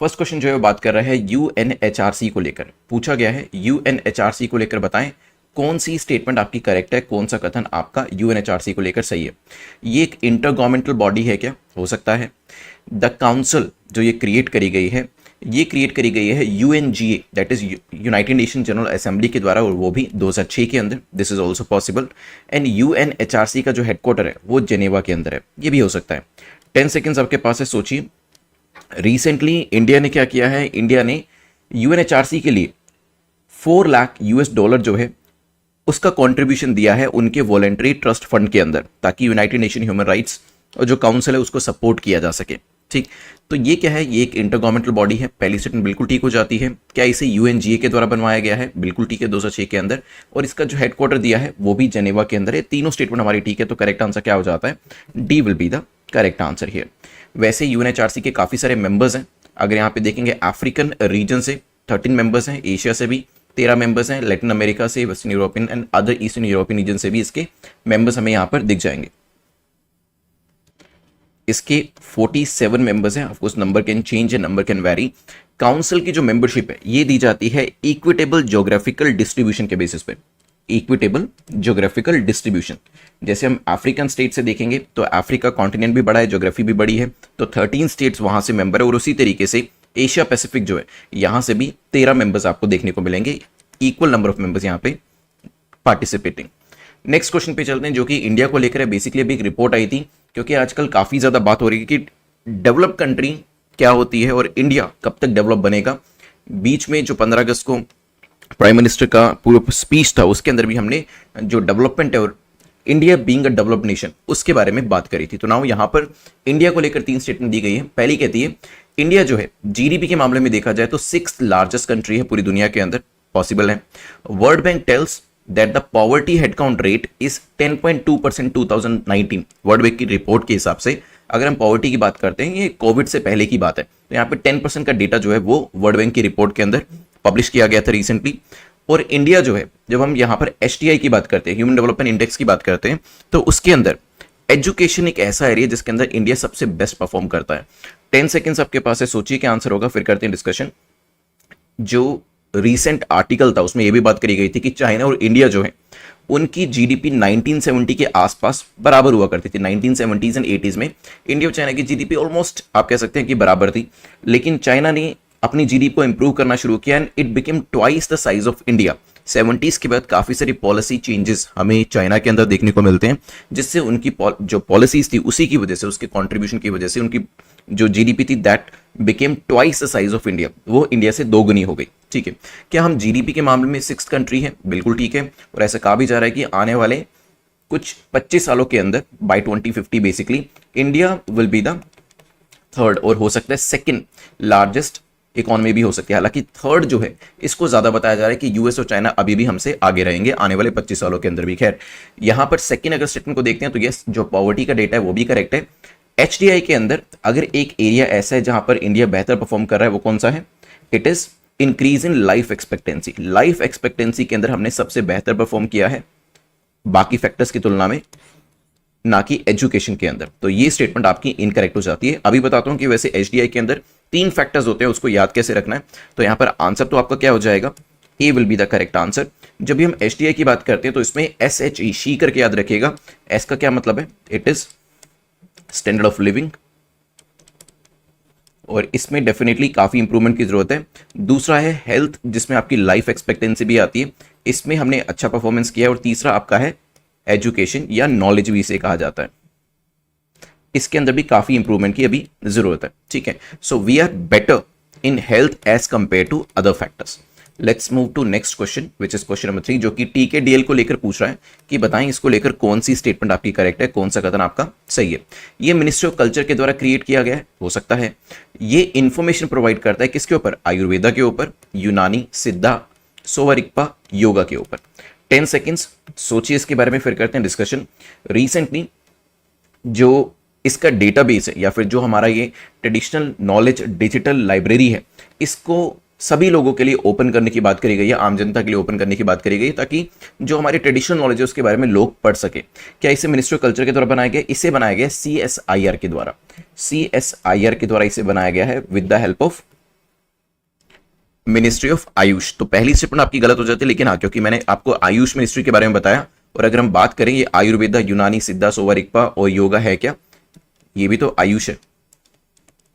फर्स्ट क्वेश्चन जो है बात कर रहा है यूएनएचआरसी को लेकर, पूछा गया है यूएनएचआरसी को लेकर बताएं कौन सी स्टेटमेंट आपकी करेक्ट है, कौन सा कथन आपका यूएनएचआरसी को लेकर सही है। ये एक इंटर गवर्नमेंटल बॉडी है, क्या हो सकता है? द काउंसिल जो ये क्रिएट करी गई है, ये क्रिएट करी गई है UNGA, that is United nation general assembly के द्वारा, और वो भी 2006 के अंदर। This is also possible. And UNHRC का जो हेडक्वार्टर है वो जेनेवा के अंदर है, ये भी हो सकता है। 10 सेकेंड्स आपके पास है, सोचिए। रिसेंटली इंडिया ने क्या किया है, इंडिया ने यूएनएचआरसी के लिए 4 लाख यूएस डॉलर जो है उसका कंट्रीब्यूशन दिया है उनके वॉलेंटरी ट्रस्ट फंड के अंदर, ताकि यूनाइटेड नेशन ह्यूमन राइट्स और जो काउंसिल है उसको सपोर्ट किया जा सके। ठीक, तो ये क्या है, ये एक इंटर गवर्नमेंटल बॉडी है। पहली स्टेटमेंट बिल्कुल ठीक हो जाती है। क्या इसे यूएनजीए के द्वारा बनवाया गया है? बिल्कुल ठीक है, 2006 के अंदर। और इसका जो हेडक्वार्टर दिया है वो भी जेनेवा के अंदर है। तीनों स्टेटमेंट हमारी ठीक है, तो करेक्ट आंसर क्या हो जाता है? D will be the correct answer here. वैसे यूएनएचआरसी के काफी सारे मेंबर्स हैं। अगर यहाँ पे देखेंगे अफ्रीकन रीजन से 13 मेंबर्स हैं, एशिया से भी 13 मेंबर्स हैं, लैटिन अमेरिका से, western European and other eastern European region से भी इसके मेंबर्स हमें यहां पर दिख जाएंगे। इसके 47 मेंबर्स हैं। Of course number can change है, नंबर कैन वेरी। काउंसिल की जो मेंबरशिप है ये दी जाती है इक्विटेबल ज्योग्राफिकल डिस्ट्रीब्यूशन के बेसिस पे। इक्विटेबल ज्योग्राफिकल डिस्ट्रीब्यूशन, जैसे हम अफ्रीकन स्टेट से देखेंगे तो अफ्रीका कॉन्टिनेंट भी बड़ा है, ज्योग्राफी भी बड़ी है, तो 13 स्टेट्स वहां से मेंबर है। और उसी तरीके से एशिया पैसिफिक जो है यहां से भी 13 मेंबर्स आपको देखने को मिलेंगे, इक्वल नंबर ऑफ मेंबर्स यहां पे पार्टिसिपेटिंग। नेक्स्ट क्वेश्चन पे चलते हैं जो कि इंडिया को लेकर है। बेसिकली अभी एक रिपोर्ट आई थी, क्योंकि आजकल काफी ज्यादा बात हो रही है कि डेवलप कंट्री क्या होती है और इंडिया कब तक डेवलप बनेगा। बीच में जो 15 अगस्त को प्राइम मिनिस्टर का पूरा स्पीच था उसके अंदर भी हमने जो डेवलपमेंट है और India being a developed nation उसके बारे में बात करी थी। तो नाउ यहां पर इंडिया को लेकर 3 स्टेटमेंट दी गई है। पहली कहती है इंडिया जो है जीडीपी के मामले में देखा जाए तो 6th लार्जेस्ट कंट्री है पूरी दुनिया के अंदर, पॉसिबल है। World bank tells that the poverty headcount rate is 10.2% 2019। World bank की रिपोर्ट के हिसाब से अगर हम पॉवर्टी की बात करते हैं, ये कोविड से पहले की बात है, तो यहाँ पे 10% का डेटा जो है वो वर्ल्ड बैंक की रिपोर्ट के अंदर पब्लिश किया गया था रिसेंटली। और इंडिया जो है, जब हम यहाँ पर HDI की बात करते हैं, ह्यूमन डेवलपमेंट इंडेक्स की बात करते हैं, तो उसके अंदर एजुकेशन एक ऐसा एरिया जिसके अंदर इंडिया सबसे बेस्ट परफॉर्म करता है। 10 सेकेंड्स आपके पास है, सोचिए क्या आंसर होगा, फिर करते हैं डिस्कशन। जो रीसेंट आर्टिकल था उसमें यह भी बात करी गई थी कि चाइना और इंडिया जो है उनकी जीडीपी 1970 के आसपास बराबर हुआ करती थी। 1970s एंड 80s में इंडिया और चाइना की जीडीपी ऑलमोस्ट आप कह सकते हैं कि बराबर थी, लेकिन चाइना ने अपनी जीडीपी को इंप्रूव करना शुरू किया and it became twice the size of India. 70s के बाद काफी सारी पॉलिसी चेंजेस हमें चाइना के अंदर देखने को मिलते हैं, जिससे उनकी जो पॉलिसीज थी उसी की वजह से, उसके कंट्रीब्यूशन की वजह से उनकी जो जीडीपी थी that became twice the size of India, वो इंडिया से दोगुनी हो गई। ठीक है, क्या हम जीडीपी के मामले में 6th कंट्री है? बिल्कुल ठीक है। और ऐसा कहा भी जा रहा है कि आने वाले कुछ 25 सालों के अंदर by 2050 basically India will be the 3rd और हो सकता है 2nd लार्जेस्ट इकोनॉमी भी हो सकती है। हालांकि थर्ड जो है इसको ज्यादा बताया जा रहा है कि यूएस और चाइना अभी भी हमसे आगे रहेंगे आने वाले 25 सालों के अंदर भी। खैर यहां पर सेकेंड अगर स्टेटमेंट को देखते हैं तो यस, जो पॉवर्टी का डेटा है वो भी करेक्ट है। एचडीआई के अंदर अगर एक एरिया ऐसा है जहां पर इंडिया बेहतर परफॉर्म कर रहा है वो कौन सा है? It is increase in life expectancy. Life expectancy के अंदर हमने सबसे बेहतर परफॉर्म किया है बाकी फैक्टर्स की तुलना में, ना कि एजुकेशन के अंदर। तो ये स्टेटमेंट आपकी इनकरेक्ट हो जाती है। अभी बताता हूं कि वैसे एचडीआई के अंदर 3 फैक्टर्स होते हैं, उसको याद कैसे रखना है। तो यहां पर आंसर तो आपका क्या हो जाएगा? A will be the correct answer. जब भी हम एचडीआई की बात करते हैं तो इसमें एस एच ई शी करके याद रखिएगा। एस का क्या मतलब है? It is standard of living, और इसमें डेफिनेटली काफी इंप्रूवमेंट की जरूरत है। दूसरा है हेल्थ, जिसमें आपकी लाइफ एक्सपेक्टेंसी भी आती है, इसमें हमने अच्छा परफॉर्मेंस किया है। और तीसरा आपका है एजुकेशन या नॉलेज भी इसे कहा जाता है, इसके अंदर भी काफी इंप्रूवमेंट की अभी जरूरत है। ठीक है, so we are better in health as compare to other factors. Let's move to next question which is question number 3, जो कि टीकेडीएल को लेकर पूछ रहा है कि बताएं इसको लेकर कौन सी स्टेटमेंट आपकी करेक्ट है, कौन सा कथन आपका सही है। ये मिनिस्ट्री ऑफ कल्चर के द्वारा क्रिएट किया गया है, हो सकता है। ये इंफॉर्मेशन प्रोवाइड करता है किसके ऊपर? आयुर्वेदा के ऊपर, यूनानी, सिद्धा, सोवा योगा के ऊपर। 10 सेकेंड्स सोचिए इसके बारे में, फिर करते हैं डिस्कशन। रिसेंटली जो इसका डेटाबेस है या फिर जो हमारा ये ट्रेडिशनल नॉलेज डिजिटल लाइब्रेरी है, इसको सभी लोगों के लिए ओपन करने की बात करी गई है, आम जनता के लिए ओपन करने की बात करी गई है, ताकि जो हमारी ट्रेडिशनल नॉलेज है उसके बारे में लोग पढ़ सके। क्या इसे मिनिस्ट्री ऑफ कल्चर के द्वारा बनाया गया? इसे बनाया गया सीएसआईआर के द्वारा। सीएसआईआर के द्वारा इसे बनाया गया है with the help of ministry of Ayush. तो पहली स्टेटमेंट आपकी गलत हो जाती है, लेकिन हाँ, क्योंकि मैंने आपको आयुष मिनिस्ट्री के बारे में बताया, और अगर हम बात करें ये आयुर्वेदा, यूनानी, सिद्धा, सोवा और योगा है क्या? ये भी तो आयुष है।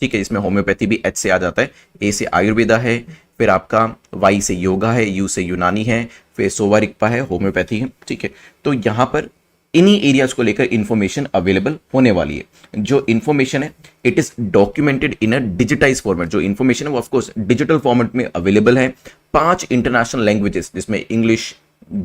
ठीक है, इसमें होम्योपैथी भी एच से आ जाता है। ए से आयुर्वेदा है, फिर आपका वाई से योगा है, यू से यूनानी है, फिर सोवा है, होम्योपैथी है। ठीक है, तो यहां पर इन्हीं एरियाज को लेकर इंफॉर्मेशन अवेलेबल होने वाली है। जो इंफॉर्मेशन है it is documented in a digitize format. जो इंफॉर्मेशन है वो ऑफकोर्स डिजिटल फॉर्मेट में अवेलेबल है। 5 इंटरनेशनल लैंग्वेजेस, जिसमें English,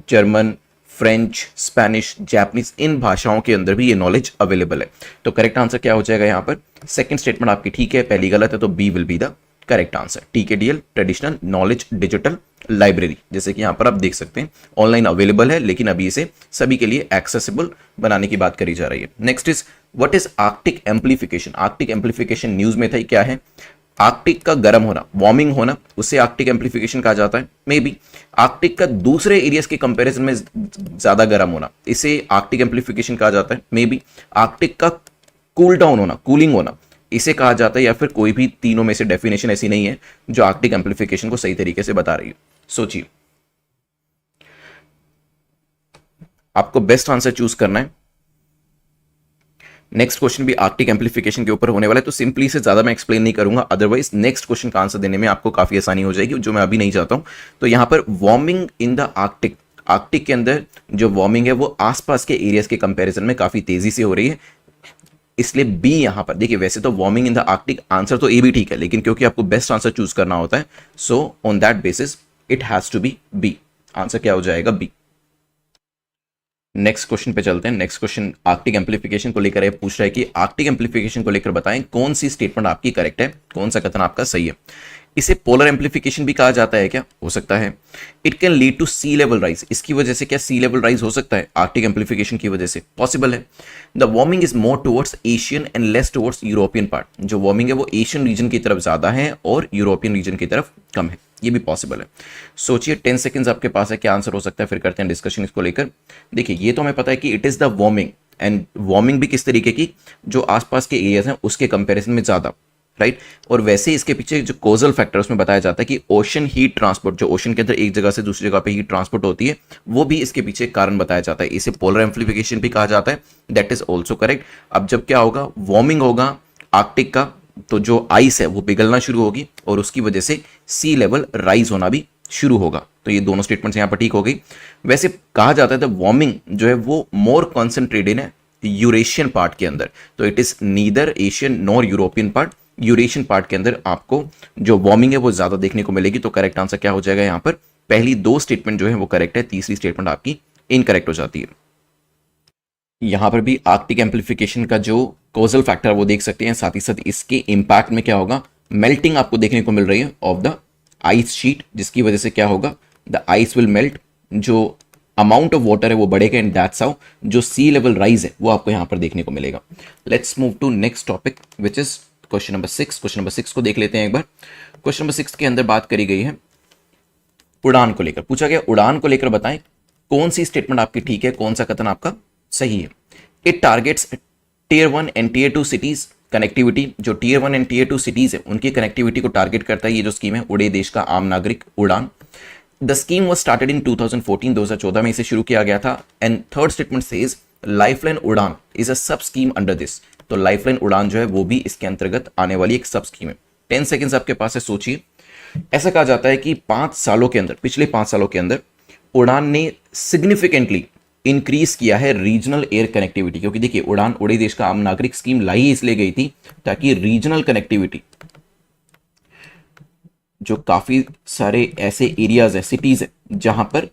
German, French, Spanish, Japanese, इन भाषाओं के अंदर भी ये नॉलेज अवेलेबल है। तो करेक्ट आंसर क्या हो जाएगा यहाँ पर? सेकंड स्टेटमेंट आपकी ठीक है, पहली गलत है, तो B will be the correct answer. TKDL traditional knowledge digital library, जैसे कि यहां पर आप देख सकते हैं ऑनलाइन अवेलेबल है, लेकिन अभी इसे सभी के लिए एक्सेसिबल बनाने की बात करी जा रही है। Next is what is Arctic amplification. Arctic amplification news में था, क्या है? आर्कटिक का गर्म होना, वार्मिंग होना, उसे आर्कटिक एम्प्लीफिकेशन कहा जाता है। मे बी आर्कटिक का दूसरे एरियाज के कंपैरिजन में ज्यादा गर्म होना, इसे आर्कटिक एम्प्लीफिकेशन कहा जाता है। मे बी आर्कटिक का कूल डाउन होना, कूलिंग होना, इसे कहा जाता है, या फिर कोई भी तीनों में से डेफिनेशन ऐसी नहीं है जो आर्कटिक एम्प्लीफिकेशन को सही तरीके से बता रही है। सोचिए, आपको बेस्ट आंसर चूज करना है। नेक्स्ट क्वेश्चन भी आर्कटिक एम्प्लीफिकेशन के ऊपर होने वाला है, तो सिंपली से ज्यादा मैं एक्सप्लेन नहीं करूंगा, अदरवाइज नेक्स्ट क्वेश्चन का आंसर देने में आपको काफी आसानी हो जाएगी, जो मैं अभी नहीं चाहता हूं। तो यहां पर warming in the Arctic, Arctic के अंदर जो वार्मिंग है वो आसपास के एरियाज के कंपैरिजन में काफी तेजी से हो रही है, इसलिए बी यहां पर। देखिए वैसे तो warming in the Arctic answer तो ए भी ठीक है, लेकिन क्योंकि आपको बेस्ट आंसर चूज करना होता है, so on that basis it has to be B. आंसर क्या हो जाएगा? बी। नेक्स्ट क्वेश्चन पे चलते हैं। नेक्स्ट क्वेश्चन आर्कटिक एम्प्लीफिकेशन को लेकर पूछ रहा है कि आर्कटिक एम्प्लीफिकेशन को लेकर बताएं कौन सी स्टेटमेंट आपकी करेक्ट है, कौन सा कथन आपका सही है। इसे पोलर एम्प्लीफिकेशन भी कहा जाता है क्या? हो सकता है। It can lead to sea level rise, इसकी वजह से क्या सी लेवल राइज हो सकता है? आर्कटिक एम्प्लीफिकेशन की वजह से पॉसिबल है। The warming is more towards Asian and less towards European part, जो वार्मिंग है वो एशियन रीजन की तरफ ज्यादा है और यूरोपियन रीजन की तरफ कम है, ये भी पॉसिबल है। सोचिए 10 सेकंड्स आपके पास है, क्या आंसर हो सकता है, फिर करते हैं डिस्कशन इसको लेकर। देखिए ये तो हमें पता है कि it is the warming, and warming भी किस तरीके की? जो आसपास के एरियाज हैं उसके कंपैरिजन में ज्यादा, राइट। और वैसे इसके पीछे जो कोजल फैक्टर उसमें बताया जाता है कि ओशन हीट ट्रांसपोर्ट, जो ओशन के अंदर एक जगह से दूसरी जगह पे हीट ट्रांसपोर्ट होती है, वो भी इसके पीछे कारण बताया जाता है। इसे पोलर एम्प्लीफिकेशन भी कहा जाता है, दैट इज ऑल्सो करेक्ट। अब जब क्या होगा, वार्मिंग होगा आर्कटिक का, तो जो आइस है वो पिघलना शुरू होगी और उसकी वजह से सी लेवल राइज होना भी शुरू होगा। तो ये दोनों स्टेटमेंट्स यहां पर ठीक हो गई। वैसे कहा जाता है वार्मिंग जो है वो मोर कॉन्सेंट्रेटेड है यूरेशियन पार्ट के अंदर, तो it is neither Asian nor European part. Eurasian part के अंदर आपको जो वार्मिंग है वो ज्यादा देखने को मिलेगी। तो करेक्ट आंसर क्या हो जाएगा यहाँ पर? पहली 2 स्टेटमेंट जो है वो करेक्ट है, तीसरी स्टेटमेंट आपकी इनकरेक्ट हो जाती है। यहां पर भी आर्कटिक एम्प्लीफिकेशन का जो कोजल फैक्टर वो देख सकते हैं, साथ ही साथ इसके इंपैक्ट में क्या होगा, मेल्टिंग आपको देखने को मिल रही है ऑफ द आइस शीट, जिसकी वजह से क्या होगा, द आइस विल मेल्ट, जो अमाउंट ऑफ वाटर है वो बढ़ेगा, एंड दैट्स हाउ जो सी लेवल राइज है वो आपको यहां पर देखने को मिलेगा। Let's move to next topic which is question number 6। Question number 6 को देख लेते हैं एक बार। क्वेश्चन नंबर 6 के अंदर बात करी गई है उड़ान को लेकर। पूछा गया उड़ान को लेकर बताएं कौन सी स्टेटमेंट आपकी ठीक है, कौन सा कथन आपका सही है। It targets tier 1 and tier 2 cities connectivity, जो टियर 1 एंड टियर 2 सिटीज है उनकी कनेक्टिविटी को टारगेट करता है ये जो स्कीम है उड़े देश का आम नागरिक उड़ान। The scheme was started in 2014, 2014 में इसे शुरू किया गया था। And third statement says lifeline उड़ान इज अ सब स्कीम अंडर दिस, तो लाइफलाइन उड़ान जो है वो भी इसके अंतर्गत आने वाली एक सब स्कीम है। 10 सेकेंड्स आपके पास है, सोचिए। ऐसा कहा जाता है कि 5 सालों के अंदर, पिछले 5 सालों के अंदर उड़ान ने सिग्निफिकेंटली इंक्रीज किया है रीजनल एयर कनेक्टिविटी, क्योंकि देखिए उड़ान उड़े देश का आम नागरिक स्कीम लाई इसलिए गई थी ताकि रीजनल कनेक्टिविटी, जो काफी सारे ऐसे एरियाज है, सिटीज है जहां पर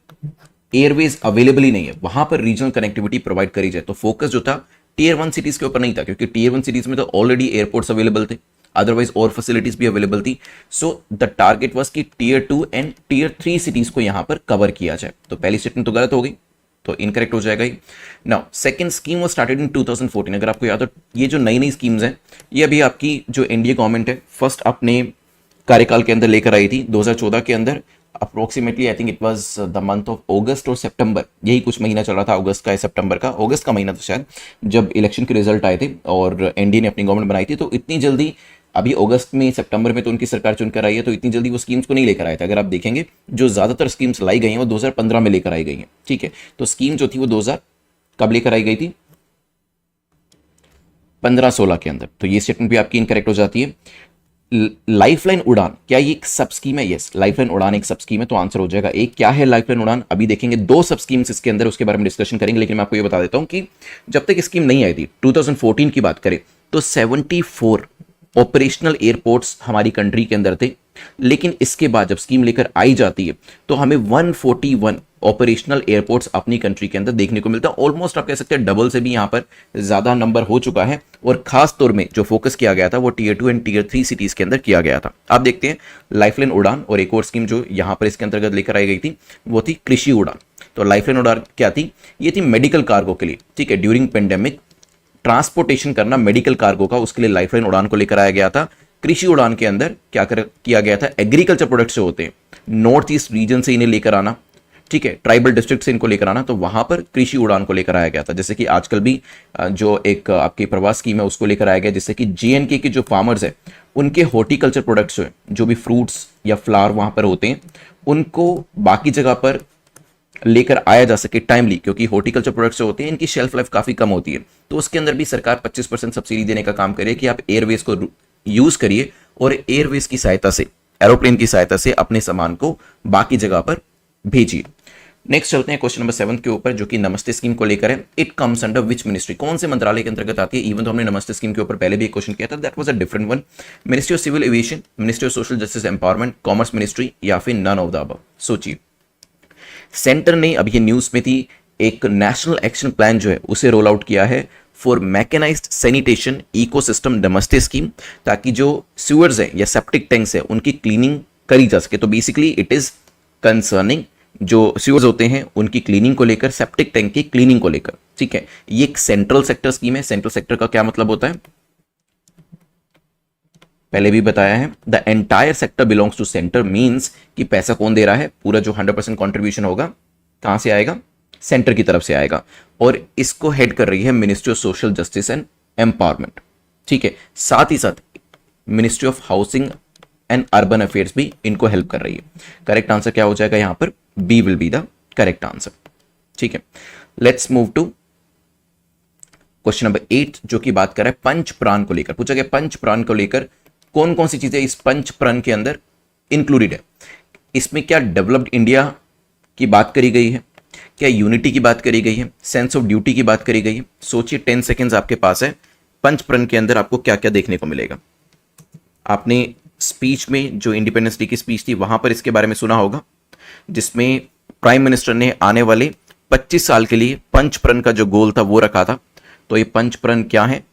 एयरवेज अवेलेबल ही नहीं है, वहां पर रीजनल कनेक्टिविटी प्रोवाइड करी जाए। तो फोकस जो था टियर 1 सिटीज के ऊपर नहीं था, क्योंकि टियर 1 सिटीज में तो ऑलरेडी एयरपोर्ट्स अवेलेबल थे, अदरवाइज और फैसिलिटीज भी अवेलेबल थी। सो द टारगेट वाज कि टियर 2 एंड टियर 3 सिटीज को यहां पर कवर किया जाए। तो पहली स्टेटमेंट तो गलत हो गई, तो इनकरेक्ट हो जाएगा ही। Now second scheme was started in 2014। अगर आपको याद हो, ये जो नई नई स्कीम्स हैं ये अभी आपकी जो एनडीए गवर्नमेंट है फर्स्ट अपने कार्यकाल के अंदर लेकर आई थी 2014 के अंदर। Approximately I think it was the month of अगस्त और सितंबर, यही कुछ महीना चल रहा था, अगस्त का या सितंबर का, अगस्त का महीना था शायद, जब इलेक्शन के रिजल्ट आए थे और एनडीए ने अपनी गवर्नमेंट बनाई थी। तो इतनी जल्दी, अभी अगस्त में सितंबर में तो उनकी सरकार चुनकर आई है, तो इतनी जल्दी वो स्कीम्स को नहीं लेकर आए थे। अगर आप देखेंगे जो ज्यादातर स्कीम्स लाई गई हैं वो 2015 में लेकर आई गई हैं, ठीक है। तो स्कीम जो थी वो 2000 कब लेकर आई गई थी, 15-16 के अंदर। तो ये स्टेटमेंट भी आपकी इनकरेक्ट हो जाती है। लाइफलाइन उड़ान, क्या ये एक सब स्कीम है? यस, लाइफलाइन उड़ान एक सब स्कीम है, तो आंसर हो जाएगा एक। क्या है लाइफलाइन उड़ान, अभी देखेंगे। 2 सब स्कीम्स इसके अंदर, उसके बारे में डिस्कशन करेंगे, लेकिन मैं आपको ये बता देता हूं कि जब तक स्कीम नहीं आई थी, 2014 की बात करें तो 74 ऑपरेशनल एयरपोर्ट्स हमारी कंट्री के अंदर थे। लेकिन इसके बाद जब स्कीम लेकर आई जाती है तो हमें 141 ऑपरेशनल एयरपोर्ट्स अपनी कंट्री के अंदर देखने को मिलता है। ऑलमोस्ट आप कह सकते हैं डबल से भी यहां पर ज्यादा नंबर हो चुका है। और खास तौर में जो फोकस किया गया था वो टियर 2 एंड टियर 3 सिटीज के अंदर किया गया था। आप देखते हैं लाइफलाइन उड़ान, और एक और स्कीम जो यहां पर इसके अंतर्गत लेकर आई गई थी वो थी कृषि उड़ान। तो लाइफलाइन उड़ान क्या थी, ये थी मेडिकल कार्गो के लिए, ठीक है। ड्यूरिंग पेंडेमिक ट्रांसपोर्टेशन करना मेडिकल कार्गो का, उसके लिए लाइफलाइन उड़ान को लेकर आया गया था। कृषि उड़ान के अंदर किया गया था, एग्रीकल्चर प्रोडक्ट्स जो होते हैं नॉर्थ ईस्ट रीजन से इन्हें लेकर आना, ठीक है, ट्राइबल डिस्ट्रिक्ट से इनको लेकर आना, तो वहां पर कृषि उड़ान को लेकर आया गया था। जैसे कि आजकल भी जो एक आपकी प्रवास स्कीम है उसको लेकर आया गया, जिससे कि जेएनके के जो फार्मर्स है उनके हॉर्टिकल्चर प्रोडक्ट्स जो भी फ्रूट्स या फ्लावर वहां पर होते हैं उनको बाकी जगह पर लेकर आया जा सके टाइमली, क्योंकि हॉर्टिकल्चर प्रोडक्ट्स जो होते हैं इनकी शेल्फ लाइफ काफी कम होती है। तो उसके अंदर भी सरकार 25% सब्सिडी देने का काम करे कि आप एयरवेज को यूज करिए और एयरवेज की सहायता से, एरोप्लेन की सहायता से अपने सामान को बाकी जगह पर भेजिए। नेक्स्ट चलते हैं क्वेश्चन नंबर 7 के ऊपर, जो कि नमस्ते स्कीम को लेकर है। It comes under which ministry, कौन से मंत्रालय के अंतर्गत आती है? इवन तो हमने नमस्ते स्कीम के ऊपर पहले भी एक क्वेश्चन किया था, that was a different one. Ministry of civil aviation, ministry of social justice empowerment, commerce ministry, या फिर नन ऑफ द अबव? सोचिए। सेंटर ने, अभी ये न्यूज में थी, एक नेशनल एक्शन प्लान जो है उसे रोल आउट किया है फॉर मैकेनाइज्ड सैनिटेशन इकोसिस्टम नमस्ते स्कीम, ताकि जो सीवर्स है या सेप्टिक टैंक्स है उनकी क्लीनिंग करी जा सके। तो बेसिकली इट इज कंसर्निंग जो सीवर्स होते हैं उनकी क्लीनिंग को लेकर, सेप्टिक टैंक की क्लीनिंग को लेकर, ठीक है। ये एक सेंट्रल सेक्टर स्कीम है। सेंट्रल सेक्टर का क्या मतलब होता है, पहले भी बताया है, the entire sector belongs to centre, means कि पैसा कौन दे रहा है, पूरा जो 100% कॉन्ट्रीब्यूशन होगा कहां से आएगा, सेंटर की तरफ से आएगा। और इसको हेड कर रही है ministry of social justice and empowerment, ठीक है। साथ ही साथ ministry of housing and urban affairs भी इनको हेल्प कर रही है। करेक्ट आंसर क्या हो जाएगा यहां पर, B will be the correct answer, ठीक है। Let's move to question number 8, जो कि बात कर रहा है पंच प्राण को लेकर। पूछा गया पंच प्राण को लेकर कौन कौन सी चीजें इस पंच प्रण के अंदर इंक्लूडेड है। इसमें क्या डेवलप्ड इंडिया की बात करी गई है, क्या यूनिटी की बात करी गई है, सेंस ऑफ ड्यूटी की बात करी गई है? सोचिए, 10 सेकेंड्स आपके पास है। पंच प्रण के अंदर आपको क्या क्या देखने को मिलेगा? आपने स्पीच में, जो इंडिपेंडेंस डे की स्पीच थी वहां पर इसके बारे में सुना होगा, जिसमें प्राइम मिनिस्टर ने आने वाले 25 साल के लिए पंच प्रण का जो गोल था वो रखा था। तो ये पंच प्रण क्या है,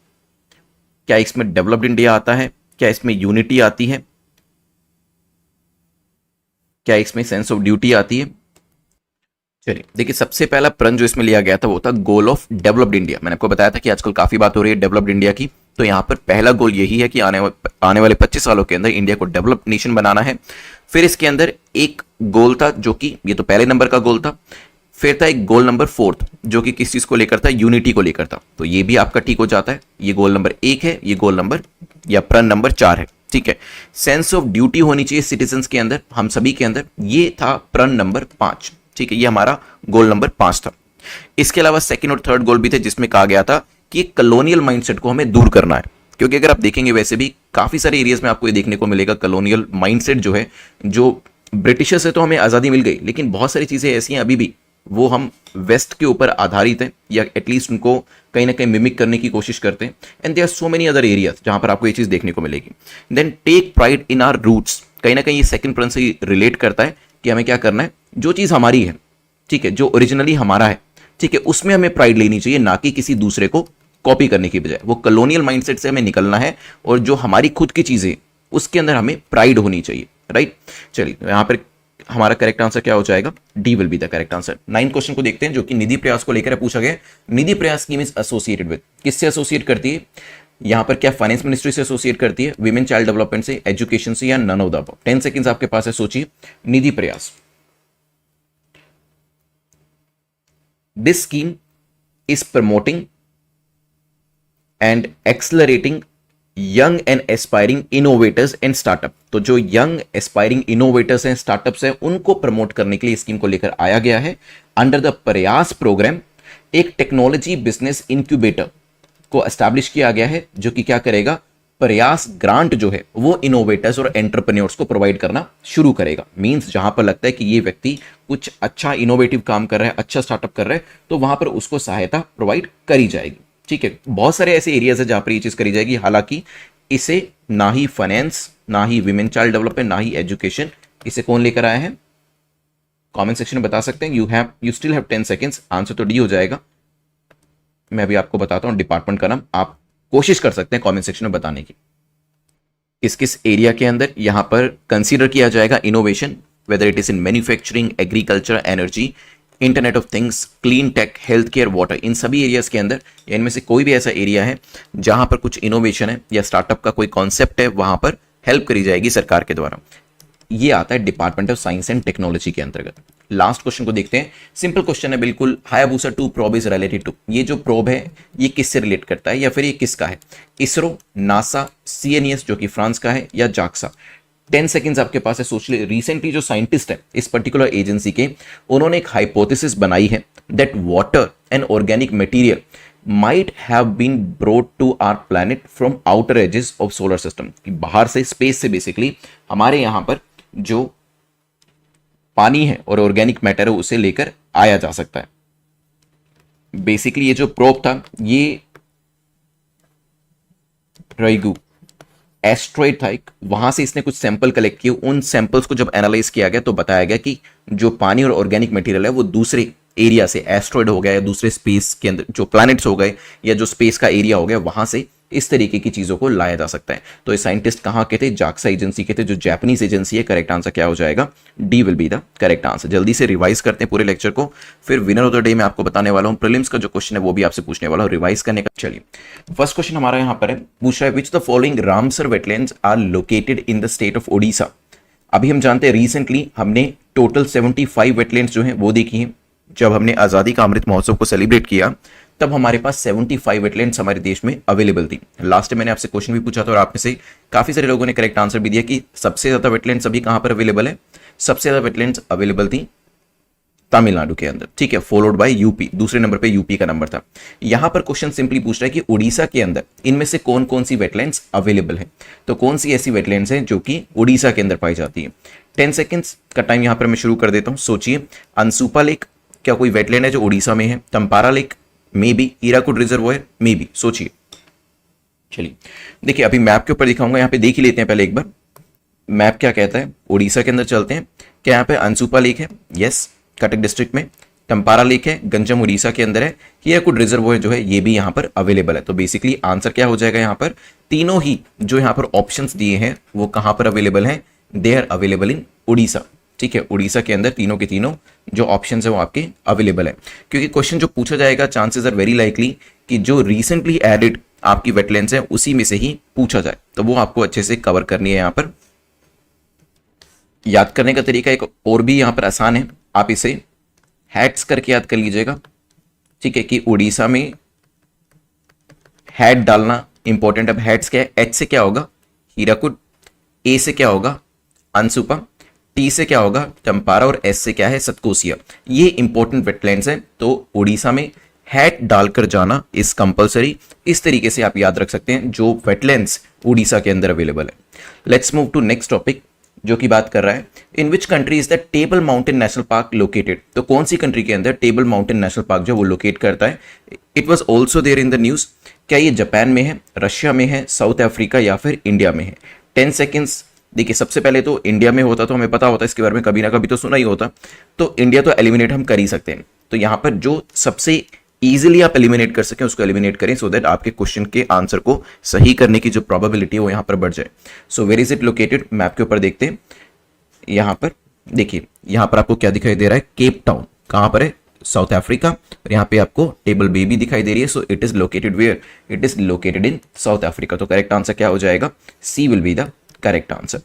क्या इसमें डेवलप्ड इंडिया आता है, क्या इसमें यूनिटी आती है? क्या इसमें सेंस ऑफ ड्यूटी आती है? चलिए देखिए, सबसे पहला प्रण जो इसमें लिया गया था वो था गोल ऑफ डेवलप्ड इंडिया। मैंने आपको बताया था कि आजकल काफी बात हो रही है डेवलप्ड इंडिया की, तो यहाँ पर पहला गोल यही है कि आने वाले 25 सालों के अंदर इंडिया को डेवलप्ड नेशन बनाना है। फिर इसके अंदर एक गोल था जो कि ये तो पहले नंबर का गोल था। फिर था एक गोल नंबर 4 जो कि किस चीज को लेकर था? यूनिटी को लेकर था। तो ये भी आपका ठीक हो जाता है। ये गोल नंबर 1 है, ये गोल नंबर या प्रण नंबर 4 है। ठीक है, सेंस ऑफ ड्यूटी होनी चाहिए सिटीजन्स के अंदर, हम सभी के अंदर, ये था प्रण नंबर 5। ठीक है, ये हमारा गोल नंबर 5 था। इसके अलावा सेकंड और थर्ड गोल भी थे जिसमें कहा गया था कि कॉलोनियल माइंडसेट को हमें दूर करना है। क्योंकि अगर आप देखेंगे वैसे भी काफी सारे एरियाज में आपको ये देखने को मिलेगा कॉलोनियल माइंडसेट जो है, जो ब्रिटिशर से तो हमें आजादी मिल गई लेकिन बहुत सारी चीजें ऐसी हैं अभी भी वो हम वेस्ट के ऊपर आधारित हैं या एटलीस्ट उनको कहीं ना कहीं मिमिक करने की कोशिश करते हैं। And there are so many other areas जहां पर आपको ये चीज देखने को मिलेगी। Then take pride in our roots, कहीं ना कहीं ये सेकंड प्रण से रिलेट करता है कि हमें क्या करना है, जो चीज हमारी है, ठीक है, जो ओरिजिनली हमारा है, ठीक है, उसमें हमें प्राइड लेनी चाहिए, ना कि किसी दूसरे को कॉपी करने की बजाय। वो कॉलोनियल माइंडसेट से हमें निकलना है और जो हमारी खुद की चीजें उसके अंदर हमें प्राइड होनी चाहिए। राइट, चलिए यहां पर हमारा करेक्ट आंसर क्या हो जाएगा? D will be the correct answer. 9th question को देखते हैं जो कि निधि प्रयास को लेकर पूछा गया। निधि प्रयास स्कीम इज एसोसिएटेड विद, किससे एसोसिएट करती है? यहां पर क्या फाइनेंस मिनिस्ट्री से एसोसिएट करती है, विमेन चाइल्ड डेवलपमेंट से, एजुकेशन से, या none of the above? 10 seconds आपके पास है, सोचिए। Nidhi Prayas, this scheme is promoting and accelerating young and aspiring innovators and startup. तो जो यंग एस्पायरिंग इनोवेटर्स हैं, स्टार्टअप्स हैं, उनको प्रमोट करने के लिए स्कीम को लेकर आया गया है। अंडर द प्रयास प्रोग्राम एक टेक्नोलॉजी बिजनेस इंक्यूबेटर को एस्टैब्लिश किया गया है जो कि क्या करेगा? प्रयास ग्रांट जो है वो इनोवेटर्स और एंटरप्रेन्योर्स को प्रोवाइड करना शुरू करेगा। मींस जहां पर लगता है कि ये व्यक्ति कुछ अच्छा इनोवेटिव काम कर रहा है, अच्छा स्टार्टअप कर रहा है, तो वहां पर उसको सहायता प्रोवाइड करी जाएगी। ठीक है, बहुत सारे ऐसे एरियाज है जहां पर ये चीज करी जाएगी। हालांकि इसे ना ही फाइनेंस, ना ही विमेन चाइल्ड डेवलपमेंट, ना ही एजुकेशन, इसे कौन लेकर आया है? कमेंट सेक्शन में बता सकते हैं। You still have 10 seconds. Answer तो डी हो जाएगा। मैं भी आपको बताता हूं डिपार्टमेंट का नाम, आप कोशिश कर सकते हैं कमेंट सेक्शन में बताने की। किस किस एरिया के अंदर यहां पर कंसीडर किया जाएगा innovation, whether it is in manufacturing, agriculture, energy, internet of things, clean tech, health care, water, इन सभी एरियाज के अंदर या इनमें से कोई भी ऐसा एरिया है जहां पर कुछ इनोवेशन है या स्टार्टअप का कोई कॉन्सेप्ट है, वहां पर हेल्प करी जाएगी सरकार के द्वारा। ये आता है department of science and technology के अंतर्गत। लास्ट क्वेश्चन को देखते हैं। सिंपल क्वेश्चन है बिल्कुल। Hayabusa 2 probe is related to, ये जो प्रोब है ये किससे रिलेट करता है या फिर ये किसका है? इसरो, नासा, सीएनईएस जो कि फ्रांस का है, या जाक्सा? 10 सेकंड्स आपके पास है, सोच ले। रिसेंटली जो साइंटिस्ट है इस पर्टिकुलर एजेंसी के, उन्होंने एक हाइपोथेसिस बनाई है that water and organic material might have been brought to our planet from outer edges of solar system, कि बाहर से, स्पेस से बेसिकली हमारे यहां पर जो पानी है और ऑर्गेनिक मैटर है उसे लेकर आया जा सकता है। बेसिकली ये जो प्रोब था ये रईगू एस्ट्रॉइड था एक, वहां से इसने कुछ सैंपल कलेक्ट किए। उन सैंपल्स को जब एनालाइज किया गया तो बताया गया कि जो पानी और ऑर्गेनिक मटेरियल है वो दूसरे एरिया से, एस्ट्रॉइड हो गया या दूसरे स्पेस के अंदर जो प्लैनेट्स हो गए या जो स्पेस का एरिया हो गया, वहां से इस तरीके की चीजों को लाया जा सकता है। तो ये साइंटिस्ट कहां के थे? जाक्सा एजेंसी के थे, जो जापानीज एजेंसी है। करेक्ट आंसर क्या हो जाएगा? D will be the correct answer. जल्दी से रिवाइज करते हैं पूरे लेक्चर को, फिर विनर ऑफ द डे मैं आपको बताने वाला हूं। प्रीलिम्स का जो क्वेश्चन है वो भी आपसे पूछने वाला हूं रिवाइज करने का। चलिए फर्स्ट क्वेश्चन हमारा यहां पर है, पूछ रहा है which the following Ramsar wetlands are located in the state of Odisha. अभी हम जानते हैं रिसेंटली हमने टोटल 75 वेटलैंड्स जो हैं वो देखी हैं। जब हमने आजादी का अमृत महोत्सव को सेलिब्रेट किया तब हमारे पास 75 वेटलैंड्स हमारे देश में अवेलेबल थी। लास्ट टाइम मैंने आपसे क्वेश्चन भी पूछा था और आप में से काफी सारे लोगों ने करेक्ट आंसर भी दिया कि सबसे ज्यादा वेटलैंड्स अभी कहां पर अवेलेबल है? सबसे ज्यादा वेटलैंड्स अवेलेबल थी तमिलनाडु के अंदर, ठीक है, फॉलोड बाय यूपी। दूसरे नंबर पे यूपी का नंबर था। यहां पर क्वेश्चन सिंपली पूछ रहा है कि उड़ीसा के अंदर इनमें से कौन कौन सी वेटलैंड्स अवेलेबल है। तो कौन सी ऐसी वेटलैंड्स हैं जो कि उड़ीसा के अंदर पाई जाती है? 10 सेकेंड्स का टाइम यहां पर मैं शुरू कर देता हूं। सोचिए, अंसुपा लेक क्या कोई वेटलैंड है जो उड़ीसा में है? Tampara lake may be, Hirakud reservoir may be, सोचिए। चलिए देखिए अभी मैप के ऊपर दिखाऊंगा, यहां पे देख ही लेते हैं पहले एक बार मैप क्या कहता है। उड़ीसा के अंदर चलते हैं। क्या यहां पे अंसुपा लेक है? यस, कटक डिस्ट्रिक्ट में। चंपारा लेक है, गंजम उड़ीसा के अंदर है, हीराकुड रिजर्वोयर जो है ये भी यहाँ पर अवेलेबल है। तो बेसिकली आंसर क्या हो जाएगा यहाँ पर, तीनों ही जो यहाँ पर ऑप्शंस दिए हैं वो कहाँ पर अवेलेबल हैं, they are available in Orissa. ठीक है, उड़ीसा के अंदर तीनों के तीनों जो ऑप्शंस है वो आपके अवेलेबल है। क्योंकि क्वेश्चन जो पूछा जाएगा चांसेस आर वेरी लाइकली कि जो रिसेंटली एडेड आपकी वेटलैंड्स है उसी में से ही पूछा जाए, तो वो आपको अच्छे से कवर करनी है। यहाँ पर याद करने का तरीका एक और भी यहाँ पर आसान है, आप इसे हैट्स करके याद कर लीजिएगा। ठीक है, कि उड़ीसा में हैट डालना इंपॉर्टेंट। अब हैट्स क्या है, एच से क्या होगा हीराकुड, ए से क्या होगा अनसुपा, टी से क्या होगा चंपारा और एस से क्या है सतकोसिया। ये इंपॉर्टेंट वेटलैंड्स हैं, तो उड़ीसा में हैट डालकर जाना इज कंपलसरी। इस तरीके से आप याद रख सकते हैं जो वेटलैंड्स उड़ीसा के अंदर अवेलेबल है। Let's move to next topic जो कि बात कर रहा है in which country is the table mountain national park located. तो कौन सी कंट्री के अंदर टेबल माउंटेन नेशनल पार्क जो वो लोकेट करता है। It was also there in the news. क्या ये जापान में है, रशिया में है, साउथ अफ्रीका या फिर इंडिया में है। 10 सेकेंड्स। देखिए सबसे पहले तो इंडिया में होता तो हमें पता होता, इसके बारे में कभी ना कभी तो सुना ही होता, तो इंडिया तो एलिमिनेट हम कर ही सकते हैं। तो यहाँ पर जो सबसे इजीली आप एलिमिनेट कर सकें उसको एलिमिनेट करें, सो दैट आपके क्वेश्चन के आंसर को सही करने की जो प्रोबेबिलिटी है वो यहाँ पर बढ़ जाए। So where is it located, map के ऊपर देखते हैं। यहाँ पर देखिए, यहाँ पर आपको क्या दिखाई दे रहा है, केप टाउन कहाँ पर है, साउथ अफ्रीका। और यहाँ पे आपको टेबल बे भी दिखाई दे रही है। So it is located where, it is located in South Africa. तो करेक्ट आंसर क्या हो जाएगा, C will be the correct answer.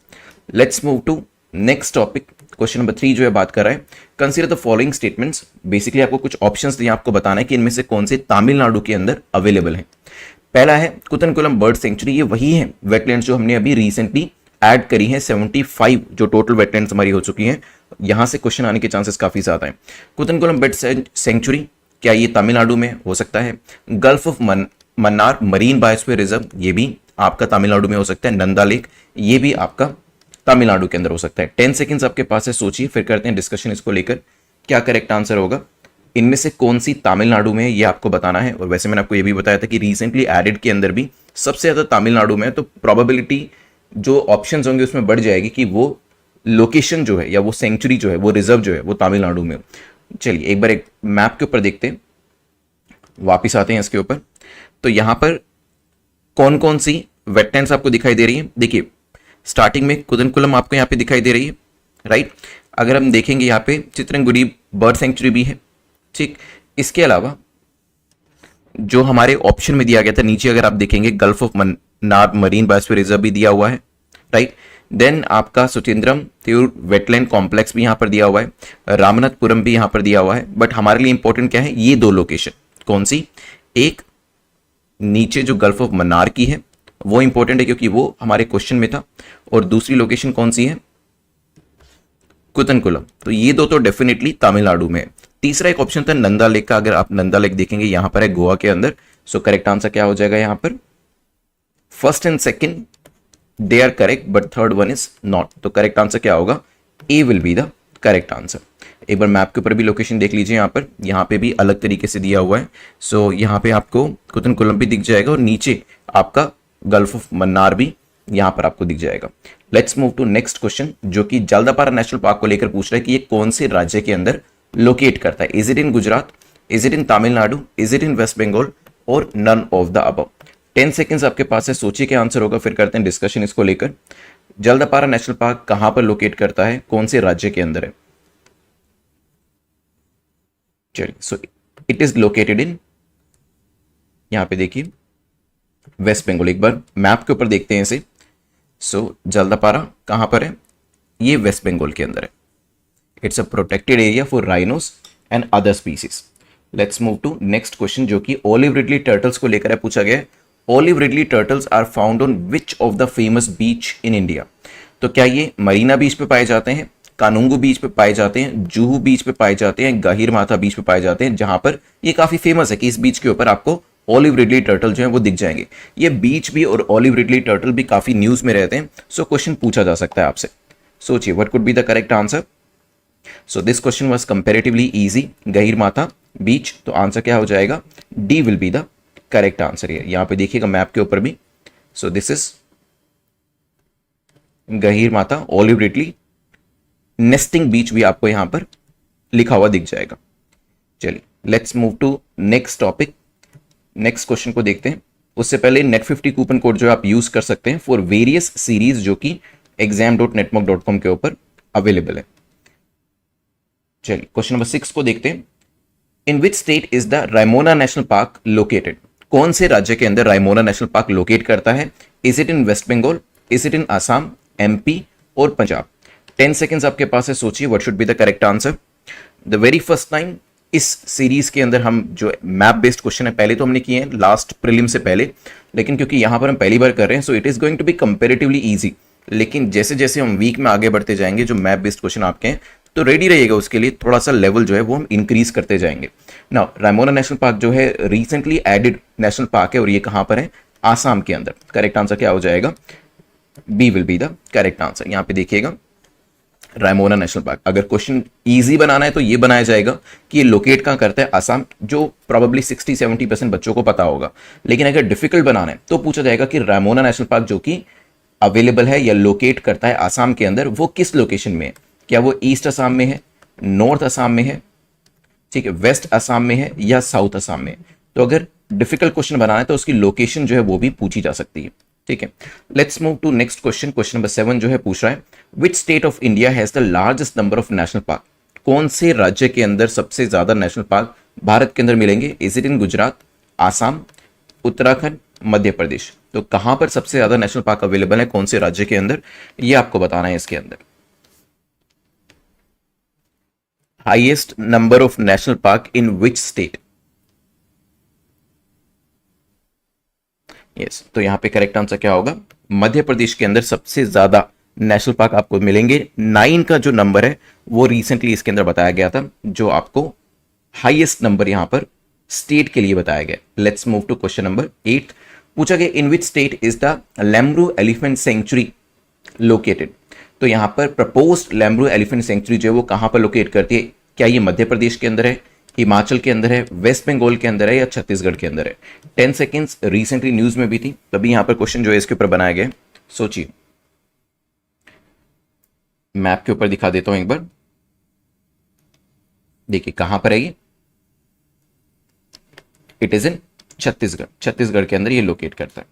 Let's move to next topic. Question number 3 जो है बात कर रहा है, consider the following statements. Basically आपको कुछ ऑप्शंस दिए, आपको बताना है कि इनमें से कौन से तमिलनाडु के अंदर अवेलेबल है। पहला है कुतनकुलम बर्ड सेंचुरी, ये वही है वेटलैंड्स जो हमने अभी रिसेंटली ऐड करी है। 75 जो टोटल वेटलैंड्स हमारी हो चुकी हैं, यहां से क्वेश्चन आने के चांसेस काफी ज्यादा हैं। कुतनकुलम बर्ड सेंचुरी क्या ये तमिलनाडु में हो सकता है। Gulf of Mannar marine biosphere reserve, ये भी आपका तमिलनाडु में हो सकता है। नंदा लेक, ये भी आपका तमिलनाडु के अंदर हो सकता है। 10 सेकेंड्स आपके पास है, सोचिए, फिर करते हैं डिस्कशन इसको लेकर क्या करेक्ट आंसर होगा। इनमें से कौन सी तमिलनाडु में है ये आपको बताना है। और वैसे मैंने आपको ये भी बताया था कि रिसेंटली एडेड के अंदर भी सबसे ज्यादा तमिलनाडु में है, तो प्रोबेबिलिटी जो ऑप्शंस होंगे उसमें बढ़ जाएगी कि वो लोकेशन जो है या वो सेंचुरी जो है, वो रिजर्व जो है वो तमिलनाडु में हो। चलिए एक बार एक मैप के ऊपर देखते हैं, वापिस आते हैं इसके ऊपर। तो यहां पर कौन कौन सी वेटलैंड्स आपको दिखाई दे रही है। देखिए स्टार्टिंग में कुदनकुलम आपको यहाँ पे दिखाई दे रही है, राइट। अगर हम देखेंगे यहाँ पे चित्रंगुड़ी बर्ड सेंचुरी भी है, ठीक। इसके अलावा जो हमारे ऑप्शन में दिया गया था नीचे अगर आप देखेंगे, gulf of Mannar marine biosphere reserve भी दिया हुआ है, राइट। देन आपका सुचिंद्रम त्यूर वेटलैंड कॉम्प्लेक्स भी यहां पर दिया हुआ है, रामनाथपुरम भी यहां पर दिया हुआ है। बट हमारे लिए इंपॉर्टेंट क्या है, ये दो लोकेशन कौन सी, एक नीचे जो गल्फ ऑफ मन्नार की है वो इंपॉर्टेंट है क्योंकि वो हमारे क्वेश्चन में था, और दूसरी लोकेशन कौन सी है, कुतनकुलम। तो ये दो तो डेफिनेटली तमिलनाडु में है। तीसरा एक ऑप्शन था नंदा लेक का, अगर आप नंदा लेक देखेंगे यहां पर है गोवा के अंदर। सो करेक्ट आंसर क्या हो जाएगा यहां पर, first and second they are correct but third one is not. तो करेक्ट आंसर क्या होगा, A will be the correct answer. एक बार मैप के ऊपर भी लोकेशन देख लीजिए, यहाँ पे भी अलग तरीके से दिया हुआ है। सो यहाँ पे आपको कुतनकुलम भी दिख जाएगा और नीचे आपका गल्फ ऑफ मन्नार भी यहाँ पर आपको दिख जाएगा। Let's move to next question जो कि जल्दापारा नेशनल पार्क को लेकर पूछ रहा है कि ये कौन से राज्य के अंदर लोकेट करता है। Is it in Gujarat, is it in Tamil Nadu, is it in West Bengal or none of the above. 10 seconds आपके पास है, सोचिए क्या आंसर होगा, फिर करते हैं डिस्कशन इसको लेकर। जल्दापारा नेशनल पार्क कहां पर लोकेट करता है, कौन से राज्य के अंदर है। चलिए, सो इट इज लोकेटेड इन, यहां पे देखिए वेस्ट बंगाल। एक बार मैप के ऊपर देखते हैं इसे। सो जल्दापारा कहां पर है, ये वेस्ट बंगाल के अंदर है। It's a protected area for rhinos and other species. Let's move to next question जो कि ओलिव रिडली टर्टल्स को लेकर पूछा गया है। Olive ridley turtles are found on which of the famous beach in India. तो क्या ये मरीना बीच पे पाए जाते हैं, कानुंगू बीच पे पाए जाते हैं, जुहू बीच पे पाए जाते हैं, गहीर माथा बीच पे पाए जाते हैं, जहां पर ये काफी फेमस है कि इस बीच के ऊपर आपको ओलिव रिडली टर्टल जो है वो दिख जाएंगे। ये बीच भी और ओलिव रिडली टर्टल भी काफी न्यूज में रहते हैं। सो क्वेश्चन पूछा जा सकता है आपसे, सोचिए what could be the correct answer. So this question was comparatively easy, गहीर माथा बीच। तो आंसर क्या हो जाएगा, D will be the correct answer. यहां पे देखिएगा मैप के ऊपर भी। सो दिस इज गहीर माथा ओलिव रिडली नेस्टिंग बीच भी आपको यहां पर लिखा हुआ दिख जाएगा। चलिए let's move to next topic, next question को देखते हैं। उससे पहले नेट 50 कूपन कोड जो आप यूज कर सकते हैं फॉर वेरियस सीरीज जो कि exam.netmock.com के ऊपर अवेलेबल है। चलिए क्वेश्चन नंबर 6 को देखते हैं। In which state is the Raimona national park located? कौन से राज्य के अंदर रायमोना नेशनल पार्क लोकेट करता है? Is it in West Bengal, is it in Assam, MP और पंजाब? 10 सेकेंड्स आपके पास है, सोचिए what should be the correct answer. The very first time इस सीरीज के अंदर हम जो मैप बेस्ड क्वेश्चन है पहले तो हमने किए हैं लास्ट प्रीलिम से पहले, लेकिन क्योंकि यहां पर हम पहली बार कर रहे हैं so it is going to be comparatively easy. लेकिन जैसे जैसे हम वीक में आगे बढ़ते जाएंगे जो मैप बेस्ड क्वेश्चन आपके हैं तो रेडी रहिएगा, उसके लिए थोड़ा सा लेवल जो है वो हम इंक्रीज करते जाएंगे। नाउ रायमोना नेशनल पार्क जो है रिसेंटली एडेड नेशनल पार्क है और ये कहां पर है? आसाम के अंदर। करेक्ट आंसर क्या हो जाएगा? B will be the correct answer. यहां पे देखिएगा रायमोना नेशनल पार्क। अगर क्वेश्चन इजी बनाना है तो ये बनाया जाएगा कि ये लोकेट कहां करता है? आसाम, जो प्रोबेबली 60-70% बच्चों को पता होगा। लेकिन अगर डिफिकल्ट बनाना है तो पूछा जाएगा कि रायमोना नेशनल पार्क जो कि अवेलेबल है या लोकेट करता है आसाम के अंदर, वो किस लोकेशन में है? क्या वो ईस्ट असम में है, नॉर्थ असम में है, ठीक है, वेस्ट असम में है या साउथ असम में है? तो अगर डिफिकल्ट क्वेश्चन बनाना है तो उसकी लोकेशन जो है वो भी पूछी जा सकती है। ठीक है, let's move to next question. Question number 7 जो है पूछ रहा है which state of India has the largest number of national park? कौन से राज्य के अंदर सबसे ज्यादा नेशनल पार्क भारत के अंदर मिलेंगे? Is it in Gujarat, Assam, Uttarakhand, Madhya Pradesh? तो कहां पर सबसे ज्यादा नेशनल पार्क अवेलेबल है, कौन से राज्य के अंदर, ये आपको बताना है इसके अंदर। Highest number of national park in which state? Yes, तो यहां पे करेक्ट आंसर क्या होगा? मध्य प्रदेश के अंदर सबसे ज्यादा नेशनल पार्क आपको मिलेंगे। 9 का जो नंबर है वो रिसेंटली इसके अंदर बताया गया था, जो आपको हाईएस्ट नंबर यहां पर स्टेट के लिए बताया गया। Let's move to question number 8। पूछा गया in which state is the Lembru elephant sanctuary located? तो यहां पर प्रपोज्ड लेम्ब्रू एलिफेंट सेंचुरी जो है वो कहां पर लोकेट करती है? क्या ये मध्य प्रदेश के अंदर है, हिमाचल के अंदर है, वेस्ट बंगाल के अंदर है या छत्तीसगढ़ के अंदर है? 10 सेकेंड्स। रिसेंटली न्यूज में भी थी, तभी यहां पर क्वेश्चन जो है इसके ऊपर बनाया गया। सोचिए, मैप के ऊपर दिखा देता हूं एक बार, देखिए कहां पर है ये। इट इज इन छत्तीसगढ़, छत्तीसगढ़ के अंदर ये लोकेट करता है।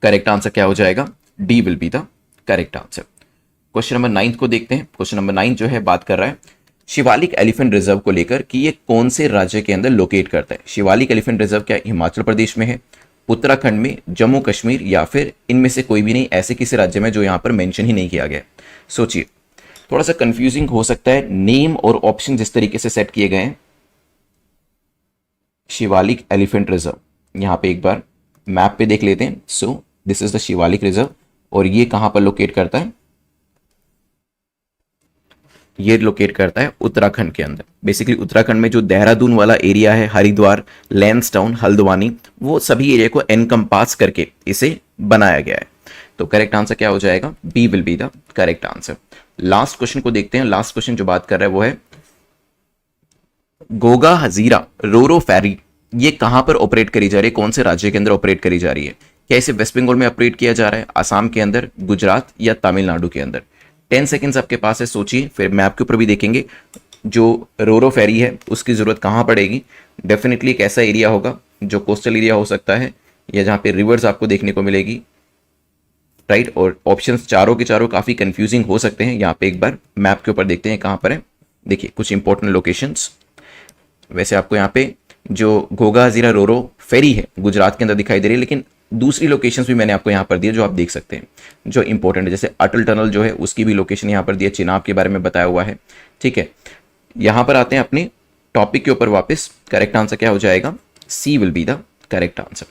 करेक्ट आंसर क्या हो जाएगा? D will be the correct answer. Question number 9 को देखते हैं। क्वेश्चन नंबर 9 जो है बात कर रहा है शिवालिक एलिफेंट रिजर्व को लेकर कि ये कौन से राज्य के अंदर लोकेट करता है। शिवालिक एलिफेंट रिजर्व क्या हिमाचल प्रदेश में है, उत्तराखंड में, जम्मू कश्मीर या फिर इनमें से कोई भी नहीं, ऐसे किसी राज्य में जो यहां पर मेंशन ही नहीं किया गया? सोचिए, थोड़ा सा कंफ्यूजिंग हो सकता है नेम और ऑप्शन जिस तरीके से सेट किए गए हैं। शिवालिक एलिफेंट रिजर्व, यहां पे एक बार मैप पे देख लेते हैं। सो this is the Shivalik reserve और ये कहां पर लोकेट करता है? ये लोकेट करता है उत्तराखंड के अंदर। बेसिकली उत्तराखंड में जो देहरादून वाला एरिया है, हरिद्वार, लैंसडाउन, हल्द्वानी, वो सभी एरिया को एनकम्पास करके इसे बनाया गया है। तो करेक्ट आंसर क्या हो जाएगा? B will be the correct answer. Last question को देखते हैं। लास्ट क्वेश्चन जो बात कर रहा है वो है गोगा हजीरा रोरो फेरी, ये कहां पर ऑपरेट करी जा रही है, कौन से राज्य के अंदर ऑपरेट करी जा रही है? क्या इसे वेस्ट बंगाल में ऑपरेट किया जा रहा है, आसाम के अंदर, गुजरात या तमिलनाडु के अंदर? 10 सेकेंड्स आपके पास है, सोचिए। फिर मैप के ऊपर भी देखेंगे जो रोरो फेरी है उसकी जरूरत कहां पड़ेगी। डेफिनेटली एक ऐसा एरिया होगा जो कोस्टल एरिया हो सकता है या जहां पे रिवर्स आपको देखने को मिलेगी, राइट। और ऑप्शंस चारों के चारों काफी कंफ्यूजिंग हो सकते हैं। यहाँ पे एक बार मैप के ऊपर देखते हैं कहां पर है। देखिए कुछ इंपॉर्टेंट लोकेशंस, वैसे आपको यहाँ पे जो गोगा हजीरा रोरो फेरी है गुजरात के अंदर दिखाई दे रही है, लेकिन दूसरी लोकेशंस भी मैंने आपको यहाँ पर दी है जो आप देख सकते हैं जो इंपॉर्टेंट है। जैसे अटल टनल जो है उसकी भी लोकेशन यहाँ पर दी है, चिनाब के बारे में बताया हुआ है। ठीक है, यहाँ पर आते हैं अपने टॉपिक के ऊपर वापस। करेक्ट आंसर क्या हो जाएगा? C will be the correct answer.